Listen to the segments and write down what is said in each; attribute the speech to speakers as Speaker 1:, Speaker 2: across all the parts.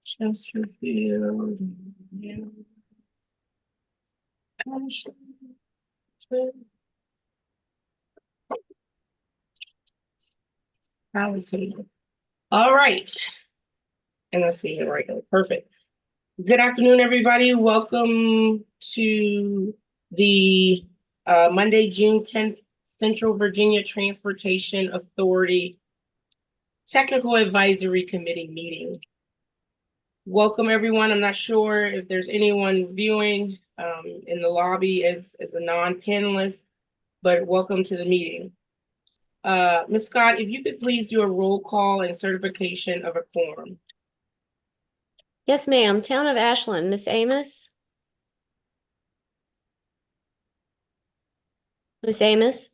Speaker 1: Chesterfield. Yeah. All right. And let's see here, right? Perfect. Good afternoon, everybody. Welcome to the Monday, June 10th, Central Virginia Transportation Authority Technical Advisory Committee meeting. Welcome, everyone. I'm not sure if there's anyone viewing in the lobby as a non-panelist, but welcome to the meeting. Ms. Scott, if you could please do a roll call and certification of a quorum.
Speaker 2: Yes, ma'am. Town of Ashland, Miss Amos. Miss Amos.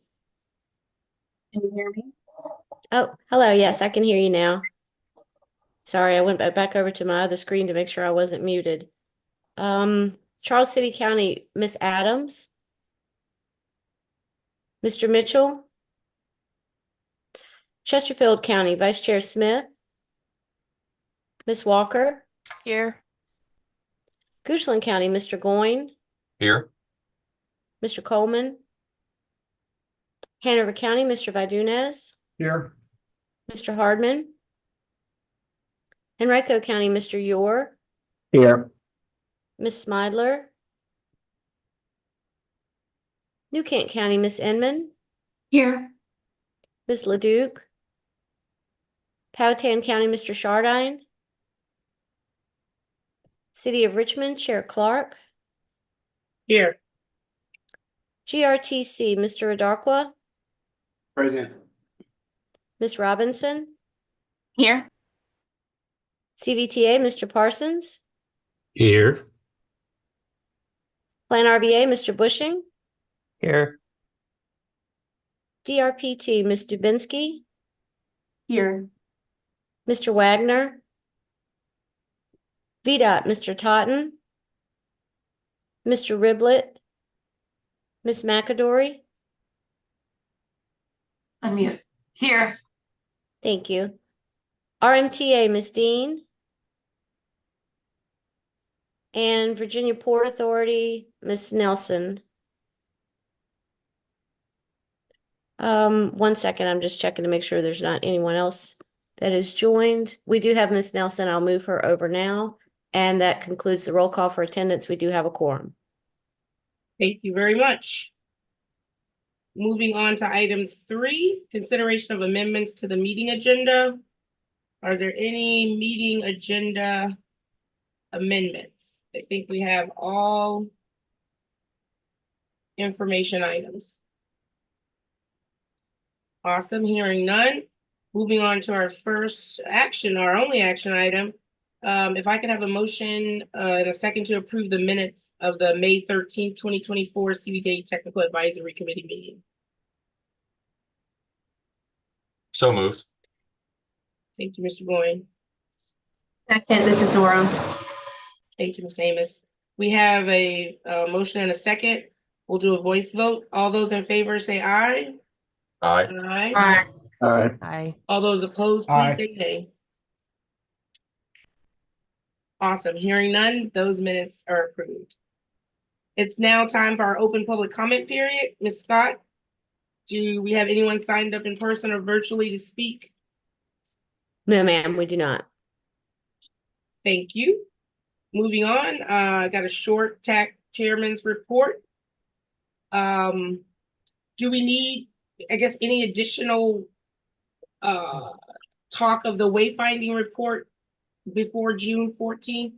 Speaker 3: Can you hear me?
Speaker 2: Oh, hello. Yes, I can hear you now. Sorry, I went back over to my other screen to make sure I wasn't muted. Charles City County, Miss Adams. Mr. Mitchell. Chesterfield County, Vice Chair Smith. Miss Walker.
Speaker 3: Here.
Speaker 2: Goochland County, Mr. Goyne.
Speaker 4: Here.
Speaker 2: Mr. Coleman. Hanover County, Mr. Vidunez.
Speaker 4: Here.
Speaker 2: Mr. Hardman. Henrico County, Mr. Yor.
Speaker 4: Here.
Speaker 2: Miss Smidler. New Kent County, Miss Inman.
Speaker 3: Here.
Speaker 2: Miss LeDuc. Powhatan County, Mr. Shardine. City of Richmond, Chair Clark.
Speaker 1: Here.
Speaker 2: GRTC, Mr. Adarqua.
Speaker 4: Present.
Speaker 2: Miss Robinson.
Speaker 3: Here.
Speaker 2: CVTA, Mr. Parsons.
Speaker 4: Here.
Speaker 2: Plan RBA, Mr. Bushing.
Speaker 4: Here.
Speaker 2: DRPT, Ms. Dubinsky.
Speaker 3: Here.
Speaker 2: Mr. Wagner. VDOT, Mr. Totten. Mr. Riblet. Miss McAdory.
Speaker 3: Unmute. Here.
Speaker 2: Thank you. RMTA, Miss Dean. And Virginia Port Authority, Miss Nelson. 1 second, I'm just checking to make sure there's not anyone else that is joined. We do have Miss Nelson. I'll move her over now. And that concludes the roll call for attendance. We do have a quorum.
Speaker 1: Thank you very much. Moving on to item 3, consideration of amendments to the meeting agenda. Are there any meeting agenda amendments? I think we have all information items. Awesome, hearing none. Moving on to our first action, our only action item. If I could have a motion and a second to approve the minutes of the May 13th, 2024 CVTA Technical Advisory Committee meeting.
Speaker 4: So moved.
Speaker 1: Thank you, Mr. Goyne.
Speaker 3: Second, this is Nora.
Speaker 1: Thank you, Ms. Amos. We have a motion and a second. We'll do a voice vote. All those in favor say aye.
Speaker 4: Aye.
Speaker 1: Aye.
Speaker 3: Aye.
Speaker 4: Aye.
Speaker 3: Aye.
Speaker 1: All those opposed, please say nay. Awesome. Hearing none, those minutes are approved. It's now time for our open public comment period. Ms. Scott, do we have anyone signed up in person or virtually to speak?
Speaker 2: No, ma'am, we do not.
Speaker 1: Thank you. Moving on, I got a short TAC chairman's report. Do we need, I guess, any additional talk of the wayfinding report before June 14th?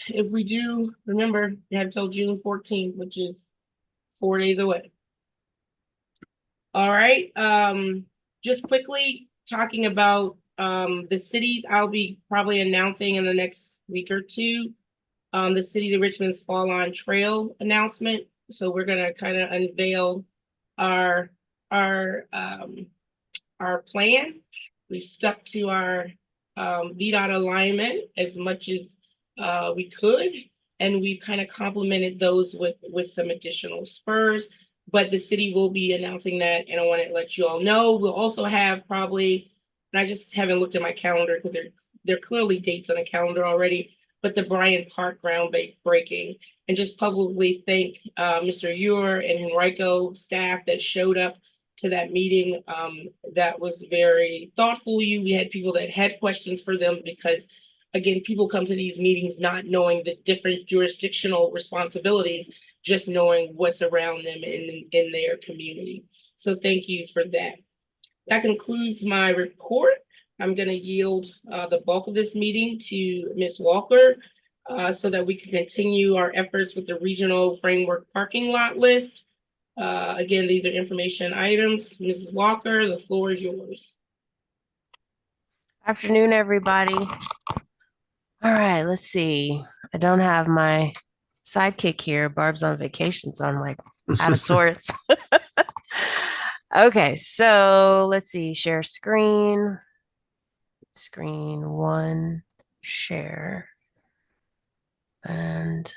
Speaker 1: If we do, remember, you have till June 14th, which is 4 days away. All right, just quickly talking about the cities I'll be probably announcing in the next week or two. The City of Richmond's Fall On Trail announcement. So we're gonna kind of unveil our plan. We stuck to our VDOT alignment as much as we could, and we've kind of complemented those with some additional spurs. But the city will be announcing that, and I want to let you all know. We'll also have probably and I just haven't looked at my calendar because there are clearly dates on the calendar already, but the Bryant Park groundbreaking, and just publicly thank Mr. Ewer and Henrico staff that showed up to that meeting. That was very thoughtful of you. We had people that had questions for them because, again, people come to these meetings not knowing the different jurisdictional responsibilities, just knowing what's around them in their community. So thank you for that. That concludes my report. I'm going to yield the bulk of this meeting to Ms. Walker so that we can continue our efforts with the regional framework parking lot list. Again, these are information items. Mrs. Walker, the floor is yours.
Speaker 5: Afternoon, everybody. All right, let's see. I don't have my sidekick here. Barb's on vacation, so I'm like out of sorts. Okay, so let's see. Share screen. Screen one, share. And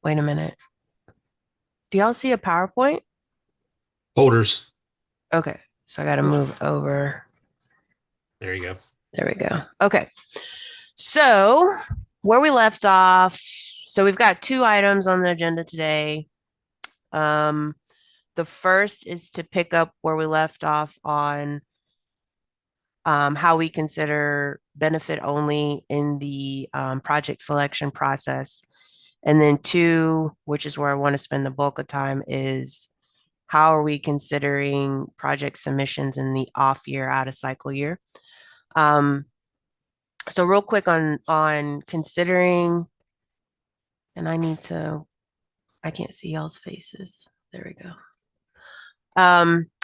Speaker 5: wait a minute. Do y'all see a PowerPoint?
Speaker 4: Holders.
Speaker 5: Okay, so I got to move over.
Speaker 4: There you go.
Speaker 5: There we go. Okay. So where we left off, so we've got 2 items on the agenda today. The first is to pick up where we left off on how we consider benefit only in the project selection process. And then 2, which is where I want to spend the bulk of time, is how are we considering project submissions in the off year, out of cycle year. So real quick on considering, and I can't see y'all's faces. There we go.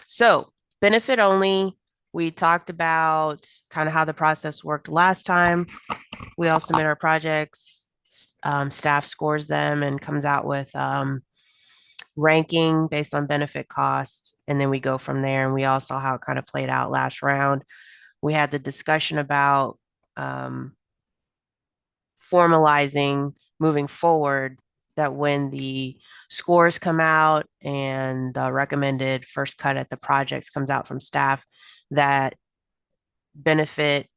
Speaker 5: So benefit only, we talked about kind of how the process worked last time. We all submit our projects, staff scores them and comes out with ranking based on benefit cost. And then we go from there. And we all saw how it kind of played out last round. We had the discussion about formalizing moving forward, that when the scores come out and the recommended first cut at the projects comes out from staff, that benefit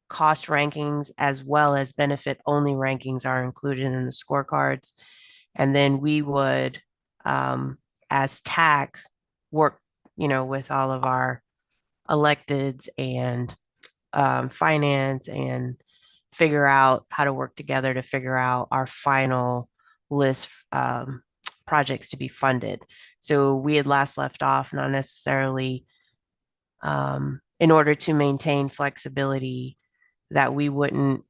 Speaker 5: cost rankings as well as benefit only rankings are included in the scorecards. And then we would, as TAC, work, with all of our electeds and finance and figure out how to work together to figure out our final list projects to be funded. So we had last left off, not necessarily in order to maintain flexibility, that we wouldn't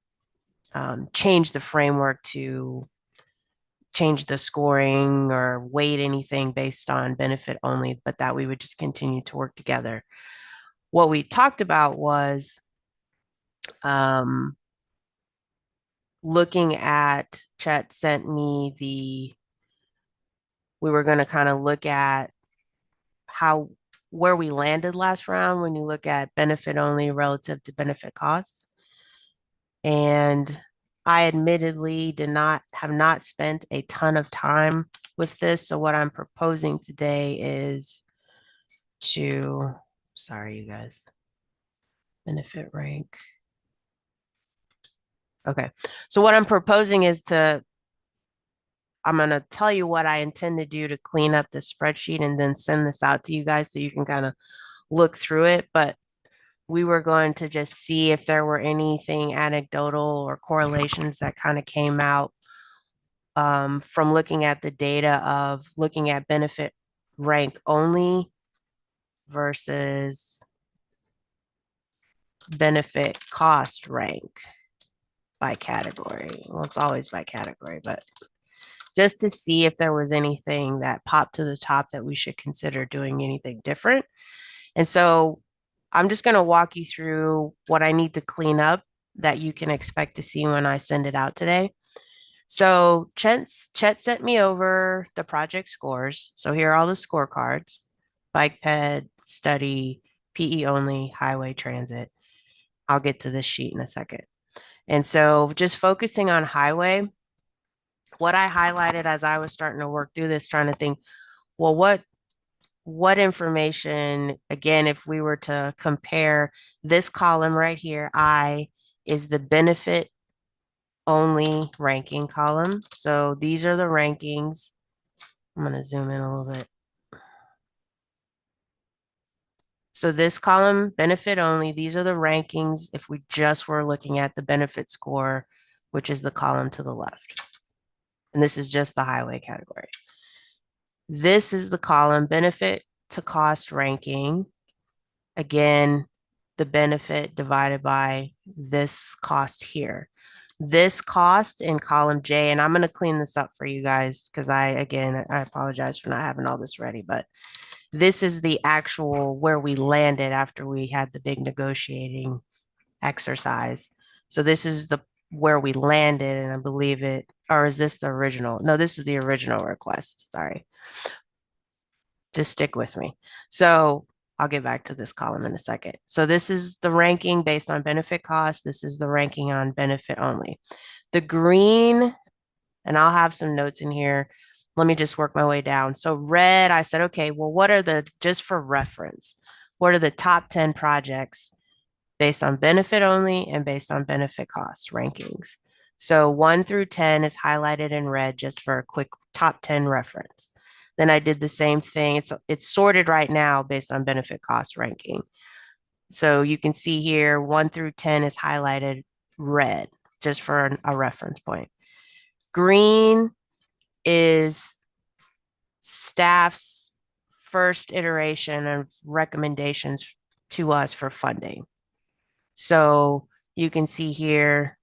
Speaker 5: change the framework to change the scoring or weight anything based on benefit only, but that we would just continue to work together. What we talked about was looking at, Chet sent me we were going to kind of look at where we landed last round when you look at benefit only relative to benefit costs. And I admittedly have not spent a ton of time with this. So what I'm proposing today is sorry, you guys, benefit rank. Okay. So what I'm proposing is I'm going to tell you what I intend to do to clean up the spreadsheet and then send this out to you guys so you can kind of look through it. But we were going to just see if there were anything anecdotal or correlations that kind of came out from looking at the data of looking at benefit rank only versus benefit cost rank by category. Well, it's always by category, but just to see if there was anything that popped to the top that we should consider doing anything different. And so I'm just going to walk you through what I need to clean up that you can expect to see when I send it out today. So Chet sent me over the project scores. So here are all the scorecards: bike ped, study, PE only, highway, transit. I'll get to this sheet in a second. And so just focusing on highway, what I highlighted as I was starting to work through this, trying to think, well, what what information, again, if we were to compare this column right here, I is the benefit only ranking column. So these are the rankings. I'm going to zoom in a little bit. So this column, benefit only, these are the rankings if we just were looking at the benefit score, which is the column to the left. And this is just the highway category. This is the column benefit to cost ranking. Again, the benefit divided by this cost here. This cost in column J, and I'm going to clean this up for you guys because I apologize for not having all this ready, but this is the actual where we landed after we had the big negotiating exercise. So this is the where we landed, and I believe it, or is this the original? No, this is the original request. Sorry. Just stick with me. So I'll get back to this column in a second. So this is the ranking based on benefit cost. This is the ranking on benefit only. The green, and I'll have some notes in here. Let me just work my way down. So red, I said, okay, well, what are the, just for reference, what are the top 10 projects based on benefit only and based on benefit cost rankings? So 1 through 10 is highlighted in red just for a quick top 10 reference. Then I did the same thing. It's sorted right now based on benefit cost ranking. So you can see here 1 through 10 is highlighted red just for a reference point. Green is staff's first iteration of recommendations to us for funding. So you can see here,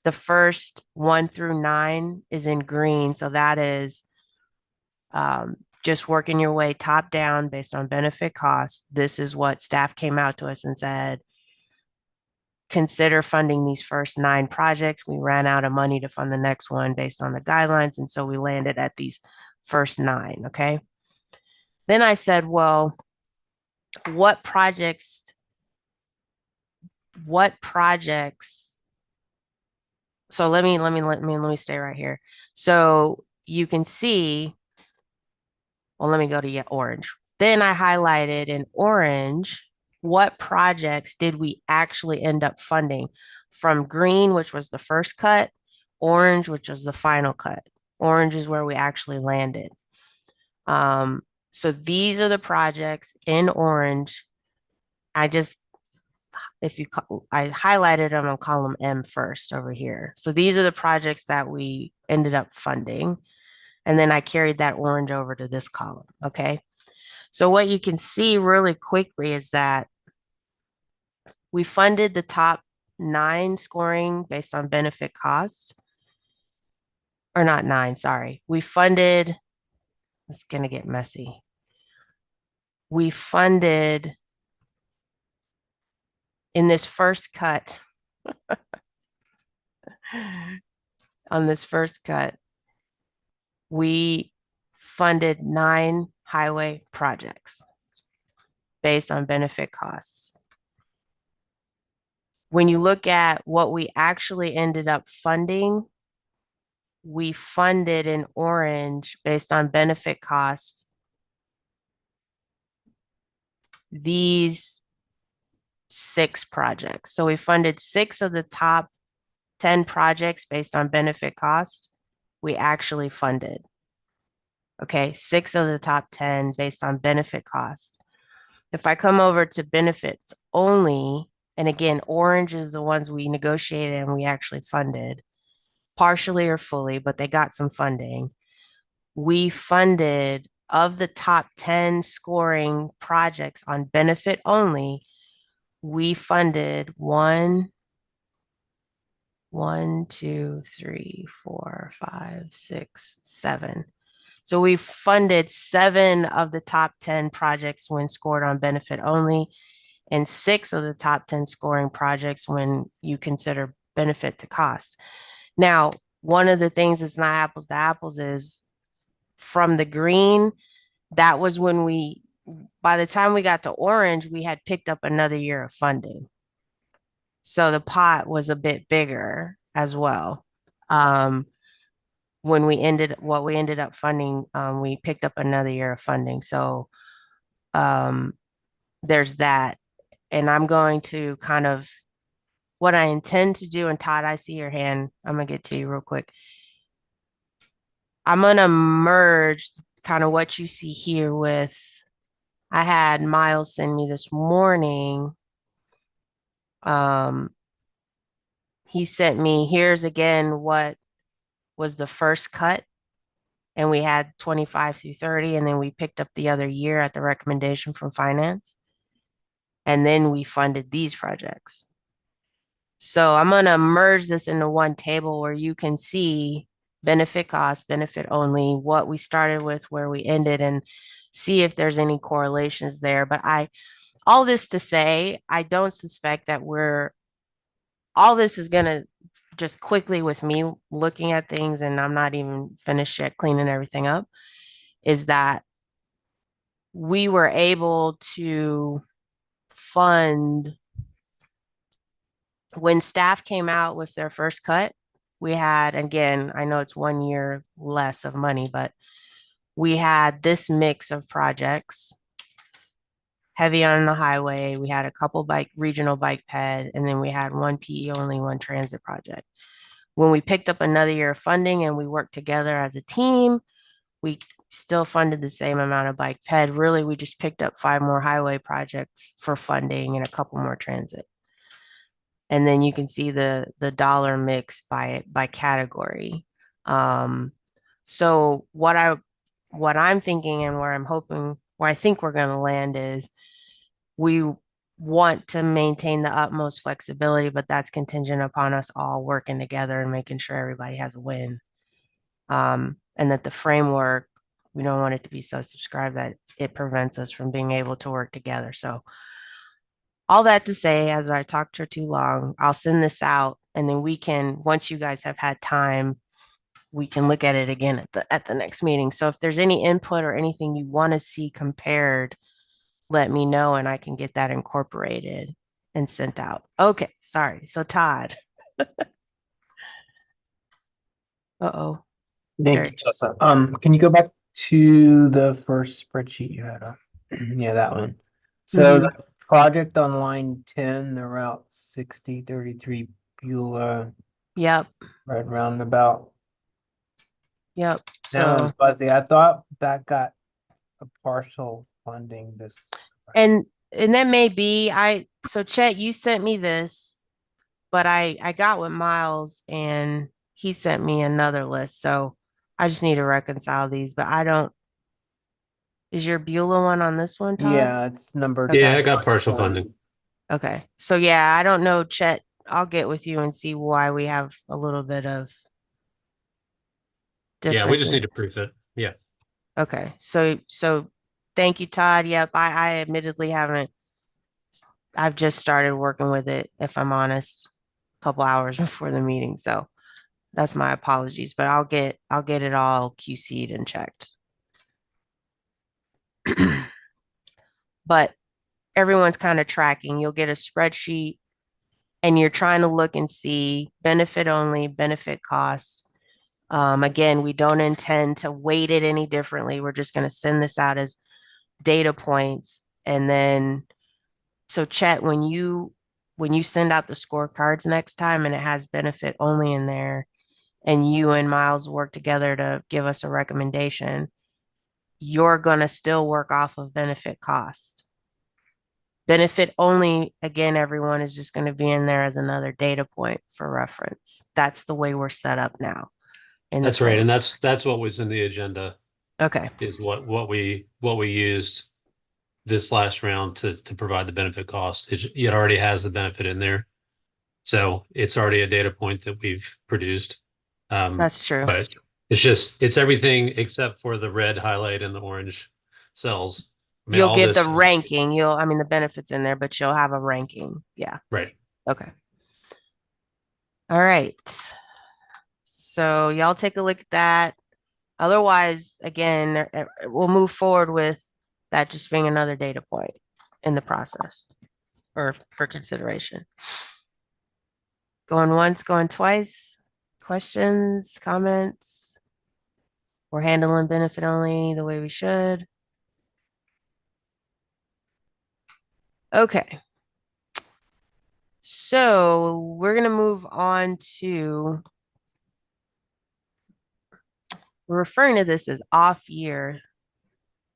Speaker 5: the first 1 through 9 is in green. So that is just working your way top down based on benefit costs. This is what staff came out to us and said, consider funding these first 9 projects. We ran out of money to fund the next one based on the guidelines. And so we landed at these first 9, okay? Then I said, well, what projects, so let me stay right here. So you can see, well, let me go to orange. Then I highlighted in orange, what projects did we actually end up funding from green, which was the first cut, orange, which was the final cut. Orange is where we actually landed. So these are the projects in orange. I highlighted them on column M first over here. So these are the projects that we ended up funding. And then I carried that orange over to this column, okay? So what you can see really quickly is that we funded the top 9 scoring based on benefit cost. Or not 9, sorry. We funded, it's gonna get messy. We funded in this first cut, on this first cut, we funded 9 highway projects based on benefit costs. When you look at what we actually ended up funding, we funded in orange based on benefit costs these 6 projects. So we funded 6 of the top 10 projects based on benefit cost. We actually funded. Okay, 6 of the top 10 based on benefit cost. If I come over to benefits only, and again, orange is the ones we negotiated and we actually funded, partially or fully, but they got some funding. We funded, of the top 10 scoring projects on benefit only, we funded 1, 2, 3, 4, 5, 6, 7. So we funded 7 of the top 10 projects when scored on benefit only, and 6 of the top 10 scoring projects when you consider benefit to cost. Now, one of the things that's not apples to apples is from the green, that was when by the time we got to orange, we had picked up another year of funding. So the pot was a bit bigger as well. When we ended up funding, we picked up another year of funding. So there's that. And I'm going to kind of what I intend to do. And Todd, I see your hand. I'm gonna get to you real quick. I'm gonna merge kind of what you see here with, I had Miles send me this morning. He sent me, here's again what was the first cut. And we had 25 through 30, and then we picked up the other year at the recommendation from finance. And then we funded these projects. So I'm going to merge this into one table where you can see benefit cost, benefit only, what we started with, where we ended, and see if there's any correlations there. But all this to say, I don't suspect that all this is going to just quickly with me looking at things, and I'm not even finished yet cleaning everything up, is that we were able to fund when staff came out with their first cut. We had, again, I know it's 1 year less of money, but we had this mix of projects, heavy on the highway. We had a couple regional bike ped, and then we had one PE only, one transit project. When we picked up another year of funding and we worked together as a team, we still funded the same amount of bike ped. Really, we just picked up 5 more highway projects for funding and a couple more transit. And then you can see the dollar mix by category. So what I'm thinking and where I'm hoping, where I think we're going to land is we want to maintain the utmost flexibility, but that's contingent upon us all working together and making sure everybody has a win. And that the framework, we don't want it to be so subscribed that it prevents us from being able to work together. So all that to say, as I talked for too long, I'll send this out, and then we can, once you guys have had time, we can look at it again at the next meeting. So if there's any input or anything you want to see compared, let me know and I can get that incorporated and sent out. Okay, sorry. So Todd. Uh-oh.
Speaker 6: Thank you, Chelsea. Can you go back to the first spreadsheet you had up? Yeah, that one. So the project on line 10, the Route 6033 Beulah
Speaker 5: Yep.
Speaker 6: red roundabout.
Speaker 5: Yep.
Speaker 6: That one's
Speaker 5: So,
Speaker 6: fuzzy. I thought that got a partial funding this.
Speaker 5: and that may be, so Chet, you sent me this, but I got with Miles and he sent me another list. So I just need to reconcile these, but is your Beulah one on this one, Todd?
Speaker 6: Yeah, it's numbered.
Speaker 4: Yeah, I got partial funding.
Speaker 5: Okay. So yeah, I don't know, Chet. I'll get with you and see why we have a little bit of differences.
Speaker 4: Yeah, we just need to proof it. Yeah.
Speaker 5: Okay. So thank you, Todd. Yep. I admittedly I've just started working with it, if I'm honest, a couple hours before the meeting. So that's my apologies, but I'll get it all QC'd and checked. But everyone's kind of tracking. You'll get a spreadsheet and you're trying to look and see benefit only, benefit costs. Again, we don't intend to weight it any differently. We're just going to send this out as data points. And then, so Chet, when you send out the scorecards next time and it has benefit only in there, and you and Miles work together to give us a recommendation, you're going to still work off of benefit cost. Benefit only, again, everyone is just going to be in there as another data point for reference. That's the way we're set up now.
Speaker 4: That's right. And that's what was in the agenda.
Speaker 5: Okay.
Speaker 4: Is what we used this last round to provide the benefit cost. It already has the benefit in there. So it's already a data point that we've produced.
Speaker 5: That's true.
Speaker 4: But it's everything except for the red highlight and the orange cells. I mean,
Speaker 5: You'll give the ranking. The benefits in there, but you'll have a ranking. Yeah.
Speaker 4: Right.
Speaker 5: Okay. All right. So y'all take a look at that. Otherwise, again, we'll move forward with that just being another data point in the process or for consideration. Going once, going twice. Questions, comments? We're handling benefit only the way we should. Okay. So we're going to move on to, we're referring to this as off year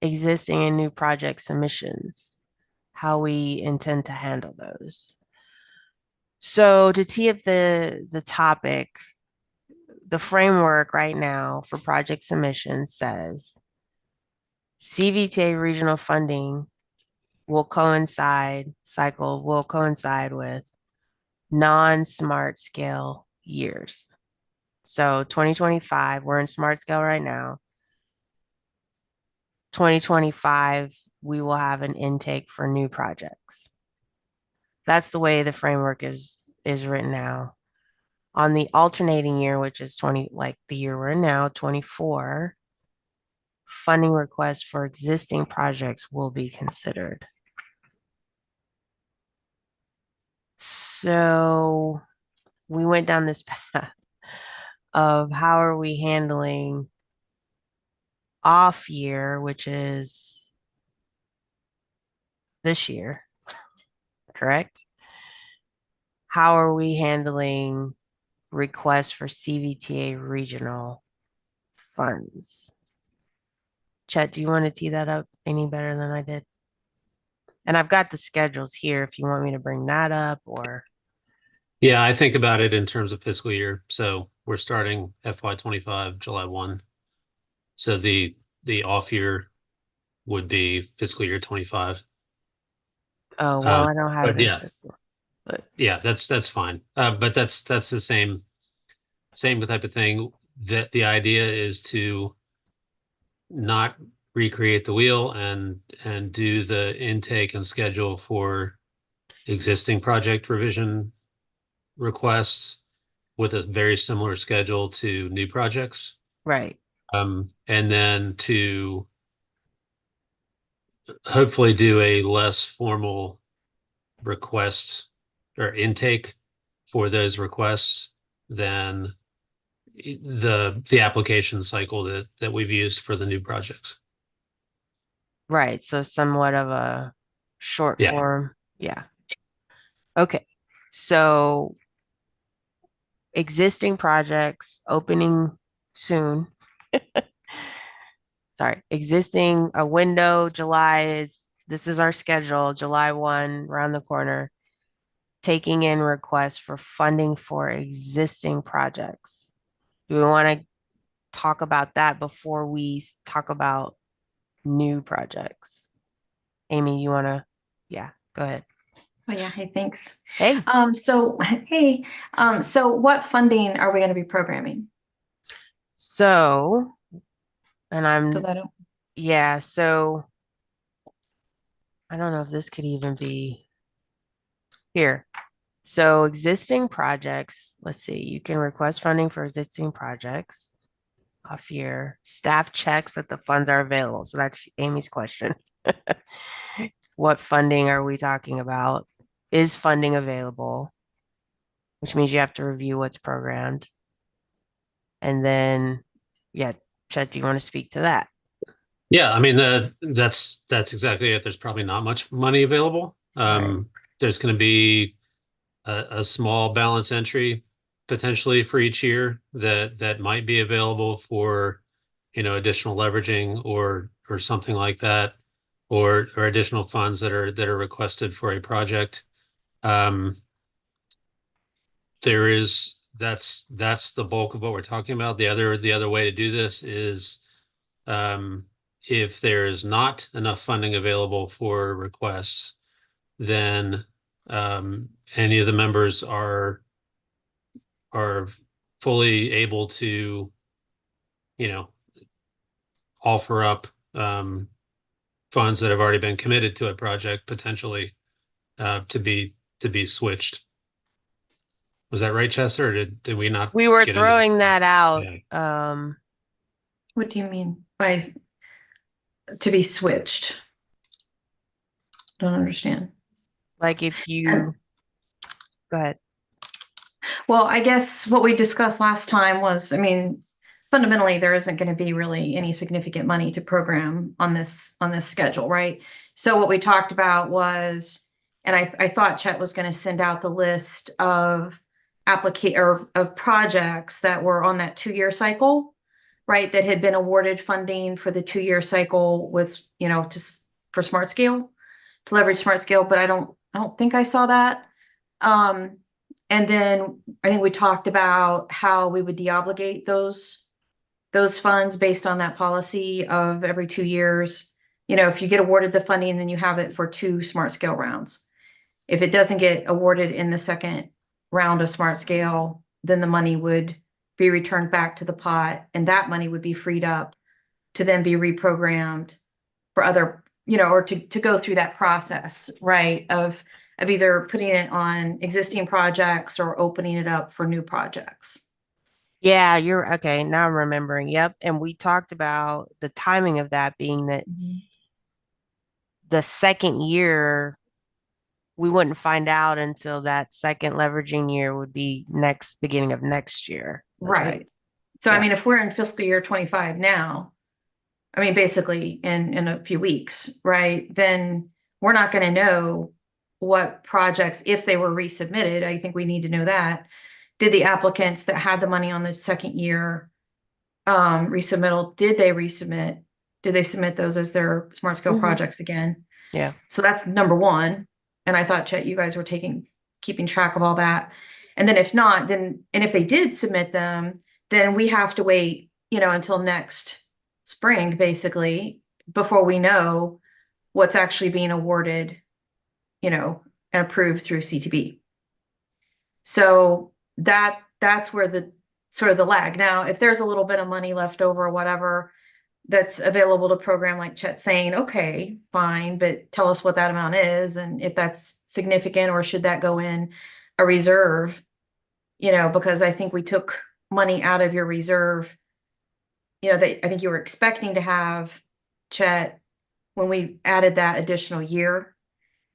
Speaker 5: existing and new project submissions, how we intend to handle those. So to tee up the topic, the framework right now for project submission says CVTA regional funding will coincide with non-smart scale years. So 2025, we're in smart scale right now. 2025, we will have an intake for new projects. That's the way the framework is written now. On the alternating year, which is 20, like the year we're in now, 24, funding requests for existing projects will be considered. So we went down this path of how are we handling off year, which is this year, correct? How are we handling requests for CVTA regional funds? Chet, do you want to tee that up any better than I did? And I've got the schedules here if you want me to bring that up or.
Speaker 4: Yeah, I think about it in terms of fiscal year. So we're starting FY25 July 1. So the off year would be fiscal year 25.
Speaker 5: Oh, well, I don't have
Speaker 4: but
Speaker 5: it in
Speaker 4: yeah.
Speaker 5: fiscal. But
Speaker 4: Yeah, that's fine. But that's the same type of thing. That the idea is to not recreate the wheel and do the intake and schedule for existing project revision requests with a very similar schedule to new projects.
Speaker 5: right.
Speaker 4: And then to hopefully do a less formal request or intake for those requests than the application cycle that we've used for the new projects.
Speaker 5: Right. So somewhat of a short
Speaker 4: Yeah.
Speaker 5: form. Yeah. Okay. So existing projects opening soon. Sorry, existing a window, this is our schedule, July 1, around the corner. Taking in requests for funding for existing projects. Do we want to talk about that before we talk about new projects? Amy, you want to? Yeah, go ahead.
Speaker 3: Oh, yeah. Hey, thanks.
Speaker 5: Hey,
Speaker 3: So what funding are we going to be programming?
Speaker 5: so, and
Speaker 3: Because I don't.
Speaker 5: yeah, so I don't know if this could even be here. So existing projects, let's see, you can request funding for existing projects off year. Staff checks that the funds are available. So that's Amy's question. What funding are we talking about? Is funding available? Which means you have to review what's programmed. And then, yeah, Chet, do you want to speak to that?
Speaker 4: Yeah, I mean, that's exactly it. There's probably not much money available.
Speaker 5: Right.
Speaker 4: There's going to be a small balance entry potentially for each year that might be available for, additional leveraging or something like that, or additional funds that are requested for a project. That's the bulk of what we're talking about. The other way to do this is, if there is not enough funding available for requests, then any of the members are fully able to, offer up funds that have already been committed to a project potentially to be switched. Was that right, Chester? Or did we not?
Speaker 5: We were
Speaker 4: get into
Speaker 5: throwing that out.
Speaker 4: Yeah.
Speaker 3: What do you mean by to be switched? Don't understand.
Speaker 5: Like if you go ahead.
Speaker 3: Well, I guess what we discussed last time was, I mean, fundamentally, there isn't going to be really any significant money to program on this schedule, right? So what we talked about was And I thought Chet was going to send out the list of of projects that were on that 2-year cycle, right? That had been awarded funding for the 2-year cycle with, for smart scale, to leverage smart scale, but I don't think I saw that. And then I think we talked about how we would deobligate those funds based on that policy of every 2 years. If you get awarded the funding, then you have it for 2 smart scale rounds. If it doesn't get awarded in the second round of smart scale, then the money would be returned back to the pot, and that money would be freed up to then be reprogrammed for other, or to go through that process, right, of either putting it on existing projects or opening it up for new projects.
Speaker 5: Yeah, you're okay. Now I'm remembering. Yep. And we talked about the timing of that being that the second year, we wouldn't find out until that second leveraging year would be beginning of next year. That's
Speaker 3: Right. So, I
Speaker 5: Yeah.
Speaker 3: mean, if we're in fiscal year 25 now, I mean, basically in a few weeks, right? Then we're not going to know what projects, if they were resubmitted, I think we need to know that. Did the applicants that had the money on the second year resubmittal, did they resubmit? Did they submit those as their smart scale
Speaker 2: Mhm.
Speaker 3: projects again?
Speaker 5: Yeah.
Speaker 3: So that's number one. And I thought, Chet, you guys were keeping track of all that. And then if not, and if they did submit them, then we have to wait, until next spring, basically, before we know what's actually being awarded, and approved through CTB. So that's where the sort of the lag. Now, if there's a little bit of money left over or whatever that's available to program, like Chet saying, okay, fine, but tell us what that amount is and if that's significant, or should that go in a reserve, because I think we took money out of your reserve, that I think you were expecting to have, Chet, when we added that additional year,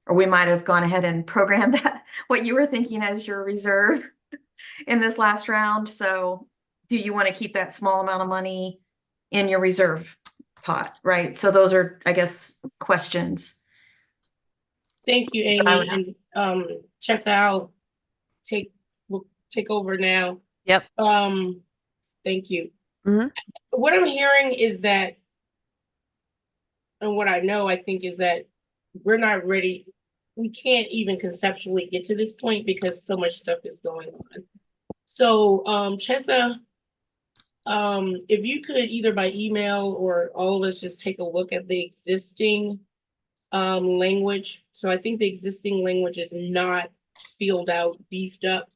Speaker 3: or we might have gone ahead and programmed that, what you were thinking as your reserve in this last round. So do you want to keep that small amount of money in your reserve pot, right? So those are, I guess, questions.
Speaker 1: Thank you,
Speaker 3: I would
Speaker 1: Amy. And Chessa, we'll take over now.
Speaker 5: Yep.
Speaker 1: Thank you.
Speaker 5: Mhm.
Speaker 1: What I'm hearing is that, and what I know, I think, is that we're not ready. We can't even conceptually get to this point because so much stuff is going on. So, Chessa, if you could either by email or all of us just take a look at the existing language. So I think the existing language is not filled out, beefed up.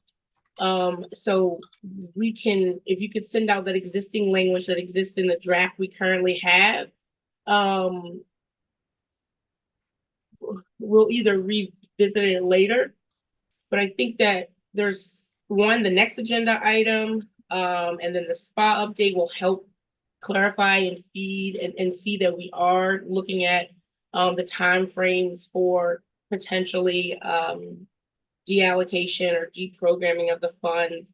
Speaker 1: So we can, if you could send out that existing language that exists in the draft we currently have, we'll either revisit it later, but I think that there's the next agenda item, and then the SPA update will help clarify and feed and see that we are looking at the timeframes for potentially deallocation or deprogramming of the funds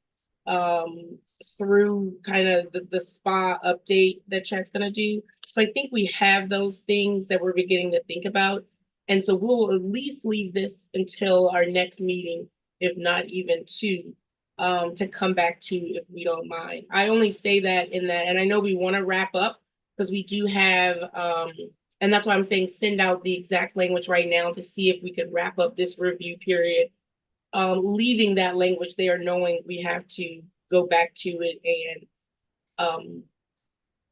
Speaker 1: through kind of the SPA update that Chet's going to do. So I think we have those things that we're beginning to think about. And so we'll at least leave this until our next meeting, if not even two, to come back to, if we don't mind. I only say that in that, and I know we want to wrap up because we do have, and that's why I'm saying send out the exact language right now to see if we could wrap up this review period, leaving that language there, knowing we have to go back to it and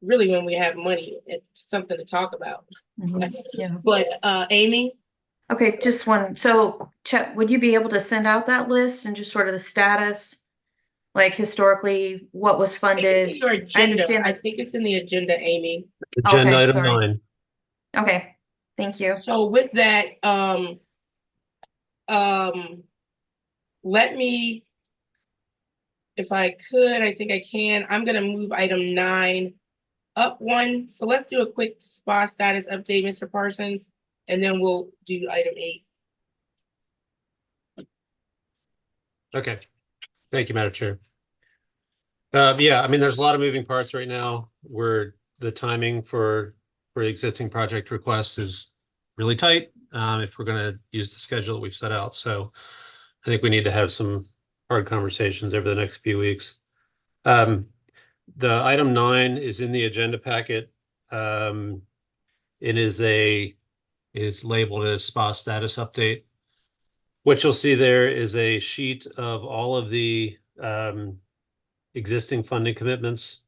Speaker 1: really when we have money, it's something to talk about.
Speaker 3: Yeah.
Speaker 1: But Amy?
Speaker 3: Okay, just one. So Chet, would you be able to send out that list and just sort of the status, like historically, what was funded?
Speaker 1: Your agenda.
Speaker 3: understand
Speaker 1: I
Speaker 3: this-
Speaker 1: think it's in the agenda, Amy.
Speaker 4: Agenda
Speaker 3: Okay,
Speaker 4: item
Speaker 3: sorry.
Speaker 4: 9.
Speaker 3: Okay, thank you.
Speaker 1: So with that, let me, if I could, I think I can. I'm gonna move item 9 up one. So let's do a quick SPA status update, Mr. Parsons, and then we'll do item 8.
Speaker 4: Okay. Thank you, Madam Chair. Yeah, I mean, there's a lot of moving parts right now where the timing for existing project requests is really tight if we're going to use the schedule that we've set out. So I think we need to have some hard conversations over the next few weeks. The item 9 is in the agenda packet. It is labeled as spa status update. What you'll see there is a sheet of all of the existing funding commitments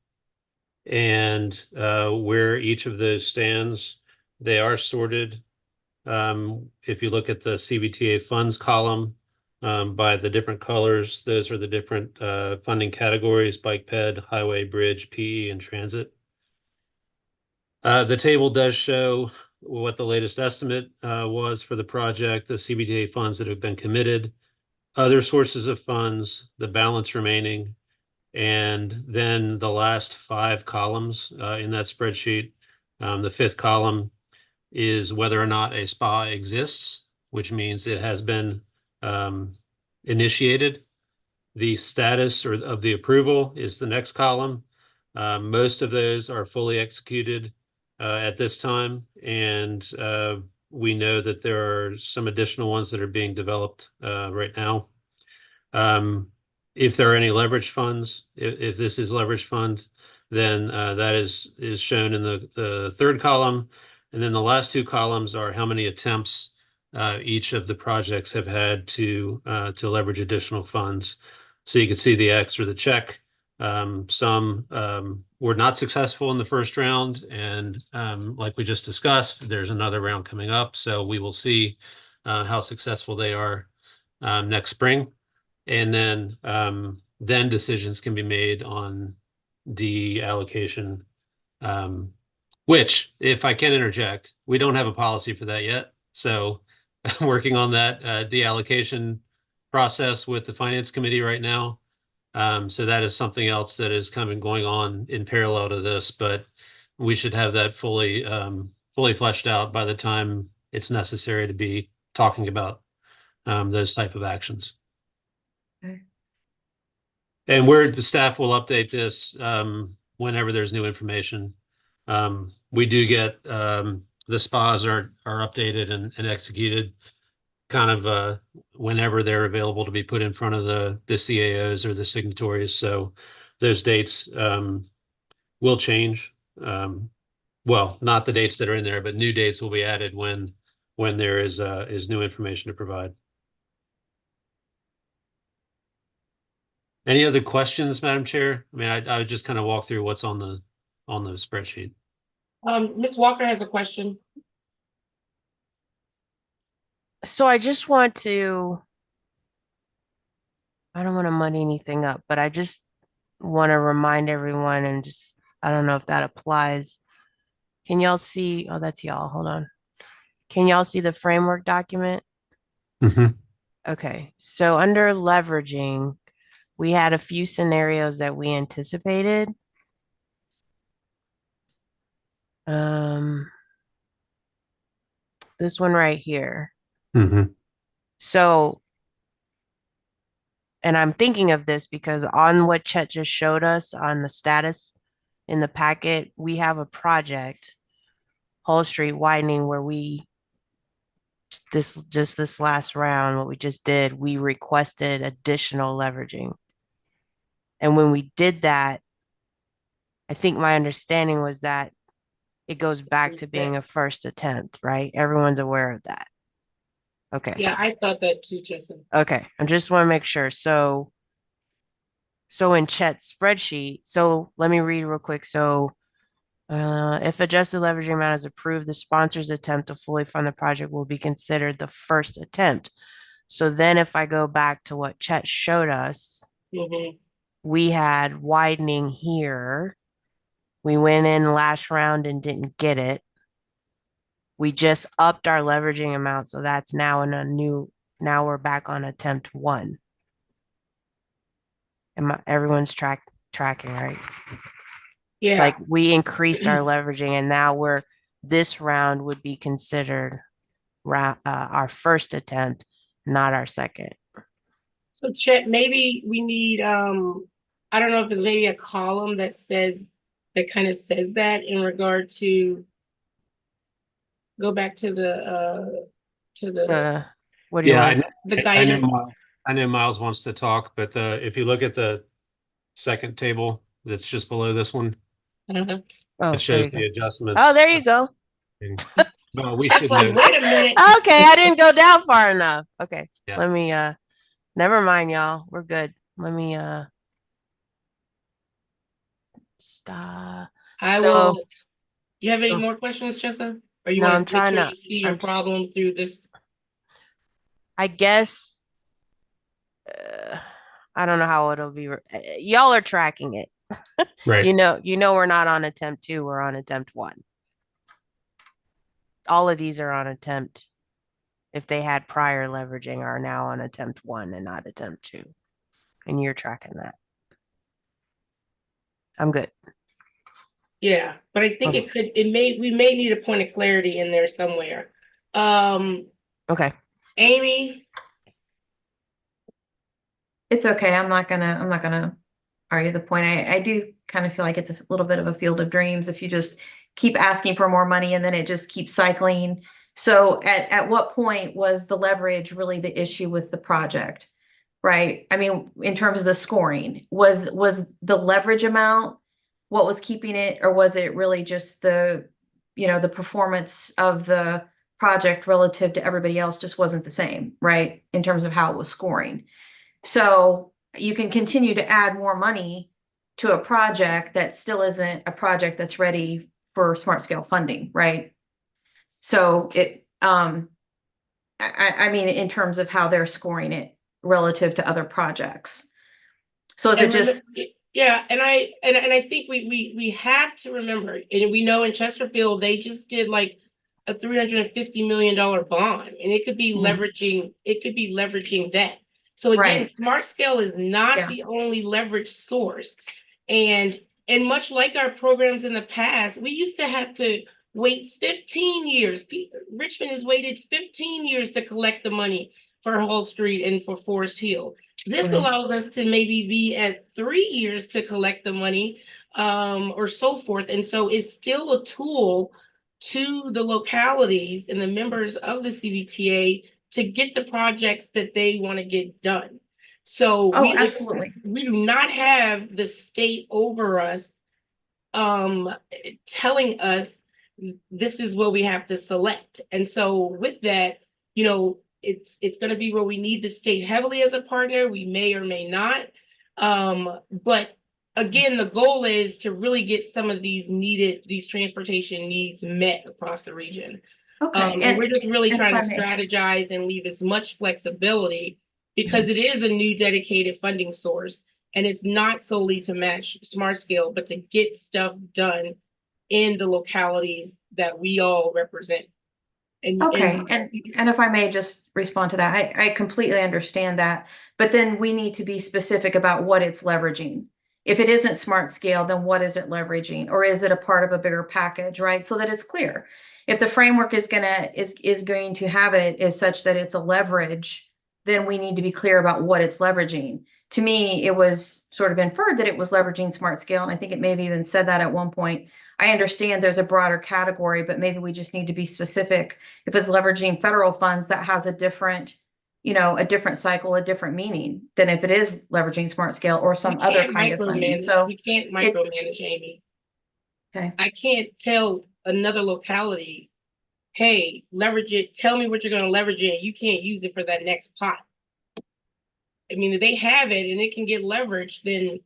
Speaker 4: and where each of those stands. They are sorted. If you look at the CVTA funds column by the different colors, those are the different funding categories: bike ped, highway, bridge, PE, and transit. The table does show what the latest estimate was for the project, the CVTA funds that have been committed, other sources of funds, the balance remaining, and then the last 5 columns in that spreadsheet. The 5th column is whether or not a SPA exists, which means it has been initiated. The status of the approval is the next column. Most of those are fully executed at this time, and we know that there are some additional ones that are being developed right now. If there are any leverage funds, if this is leverage fund, then that is shown in the 3rd column. And then the last 2 columns are how many attempts each of the projects have had to leverage additional funds. So you can see the X or the check. Some were not successful in the first round, and like we just discussed, there's another round coming up. So we will see how successful they are next spring. And then decisions can be made on the allocation, which, if I can interject, we don't have a policy for that yet. So I'm working on that deallocation process with the finance committee right now. So that is something else that is going on in parallel to this, but we should have that fully fleshed out by the time it's necessary to be talking about those type of actions.
Speaker 3: Okay.
Speaker 4: And the staff will update this whenever there's new information. We do get the SPAs are updated and executed kind of whenever they're available to be put in front of the CAOs or the signatories. So those dates will change. Well, not the dates that are in there, but new dates will be added when there is new information to provide. Any other questions, Madam Chair? I mean, I would just kind of walk through what's on the spreadsheet.
Speaker 1: Ms. Walker has a question.
Speaker 5: So I just want to, I don't want to muddy anything up, but I just want to remind everyone and just, I don't know if that applies. Can y'all see? Oh, that's y'all. Hold on. Can y'all see the framework document?
Speaker 4: Mm-hmm.
Speaker 5: Okay. So under leveraging, we had a few scenarios that we anticipated. This one right here.
Speaker 4: Mm-hmm.
Speaker 5: So, and I'm thinking of this because on what Chet just showed us on the status in the packet, we have a project, Hull Street widening, where we this last round, what we just did, we requested additional leveraging. And when we did that, I think my understanding was that it goes back to being a first attempt, right? Everyone's aware of that. Okay.
Speaker 1: Yeah, I thought that too, Jessica.
Speaker 5: Okay. I just want to make sure. So in Chet's spreadsheet, so let me read real quick. So if adjusted leveraging amount is approved, the sponsor's attempt to fully fund the project will be considered the first attempt. So then if I go back to what Chet showed us, we had widening here. We went in last round and didn't get it. We just upped our leveraging amount. So that's now in a new, now we're back on attempt 1. Everyone's tracking, right?
Speaker 1: Yeah.
Speaker 5: Like we increased our leveraging and now this round would be considered our first attempt, not our second.
Speaker 1: So Chet, maybe we need, I don't know if there's maybe a column that kind of says that in regard to go back to the
Speaker 5: What do you
Speaker 4: Yeah,
Speaker 5: want?
Speaker 1: the
Speaker 4: I know
Speaker 1: guidance.
Speaker 4: I know Miles wants to talk, but if you look at the second table that's just below this one,
Speaker 1: Uh-huh.
Speaker 5: Oh,
Speaker 4: it
Speaker 5: there
Speaker 4: shows
Speaker 5: you go.
Speaker 4: the adjustments.
Speaker 5: Oh, there you go.
Speaker 4: Well, we
Speaker 1: It's
Speaker 4: should
Speaker 1: like,
Speaker 4: know.
Speaker 1: wait a minute.
Speaker 5: Okay, I didn't go down far enough. Okay.
Speaker 4: Yeah.
Speaker 5: Let me never mind, y'all. We're good. Let me stop.
Speaker 1: I
Speaker 5: So
Speaker 1: will. You have any
Speaker 5: oh,
Speaker 1: more questions, Jessa? Or you
Speaker 5: no, I'm
Speaker 1: want to make
Speaker 5: trying
Speaker 1: sure
Speaker 5: to
Speaker 1: you see your
Speaker 5: I'm tr-
Speaker 1: problem through this?
Speaker 5: I guess I don't know how it'll be. Y'all are tracking it.
Speaker 4: Right.
Speaker 5: You know we're not on attempt 2, we're on attempt 1. All of these are on attempt, if they had prior leveraging, are now on attempt 1 and not attempt 2. And you're tracking that. I'm good.
Speaker 1: Yeah, but I think we may need a point of clarity in there somewhere.
Speaker 5: Okay.
Speaker 1: Amy,
Speaker 3: It's okay. I'm not gonna argue the point. I do kind of feel like it's a little bit of a field of dreams if you just keep asking for more money and then it just keeps cycling. So at what point was the leverage really the issue with the project? Right? I mean, in terms of the scoring, was the leverage amount what was keeping it, or was it really just the, the performance of the project relative to everybody else just wasn't the same, right? In terms of how it was scoring. So you can continue to add more money to a project that still isn't a project that's ready for smart scale funding, right? So I mean, in terms of how they're scoring it relative to other projects. So is it just,
Speaker 1: yeah, and I think we have to remember, and we know in Chesterfield they just did like a $350 million bond, and it could be leveraging that. So again,
Speaker 3: right?
Speaker 1: smart scale is not
Speaker 3: Yeah.
Speaker 1: the only leverage source. And much like our programs in the past, we used to have to wait 15 years. Richmond has waited 15 years to collect the money for Hull Street and for Forest Hill. This
Speaker 3: Right.
Speaker 1: allows us to maybe be at 3 years to collect the money, or so forth. And so it's still a tool to the localities and the members of the CVTA to get the projects that they want to get done. So
Speaker 3: Oh, absolutely.
Speaker 1: we do not have the state over us telling us this is what we have to select. And so with that, it's going to be where we need the state heavily as a partner. We may or may not. But again, the goal is to really get some of these transportation needs met across the region.
Speaker 3: Okay.
Speaker 1: And we're just really
Speaker 3: and
Speaker 1: trying
Speaker 3: if
Speaker 1: to
Speaker 3: I may-
Speaker 1: strategize and leave as much flexibility because it is a new dedicated funding source. And it's not solely to match smart scale, but to get stuff done in the localities that we all represent.
Speaker 3: Okay, and if I may just respond to that, I completely understand that, but then we need to be specific about what it's leveraging. If it isn't smart scale, then what is it leveraging? Or is it a part of a bigger package, right? So that it's clear. If the framework is going to have it is such that it's a leverage, then we need to be clear about what it's leveraging. To me, it was sort of inferred that it was leveraging smart scale, and I think it maybe even said that at one point. I understand there's a broader category, but maybe we just need to be specific. If it's leveraging federal funds, that has a different cycle, a different meaning than if it is leveraging smart scale or some other kind of funding. So
Speaker 1: we can't micromanage, Amy.
Speaker 3: okay.
Speaker 1: I can't tell another locality, hey, leverage it, tell me what you're going to leverage it, you can't use it for that next pot. I mean, if they have it and it can get leveraged, then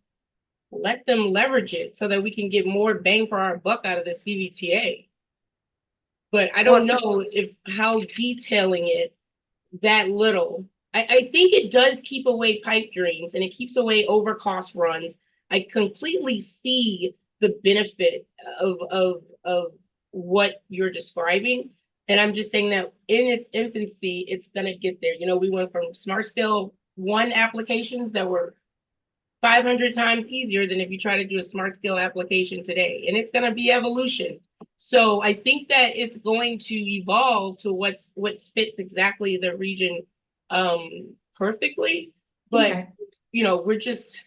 Speaker 1: let them leverage it so that we can get more bang for our buck out of the CVTA. But I don't know if how detailing it that little. I think it does keep away pipe dreams and it keeps away overcost runs. I completely see the benefit of what you're describing. And I'm just saying that in its infancy, it's going to get there. We went from Smart Scale 1 applications that were 500 times easier than if you try to do a smart scale application today. And it's going to be evolution. So I think that it's going to evolve to what fits exactly the region perfectly. But,
Speaker 3: Okay.
Speaker 1: We're just.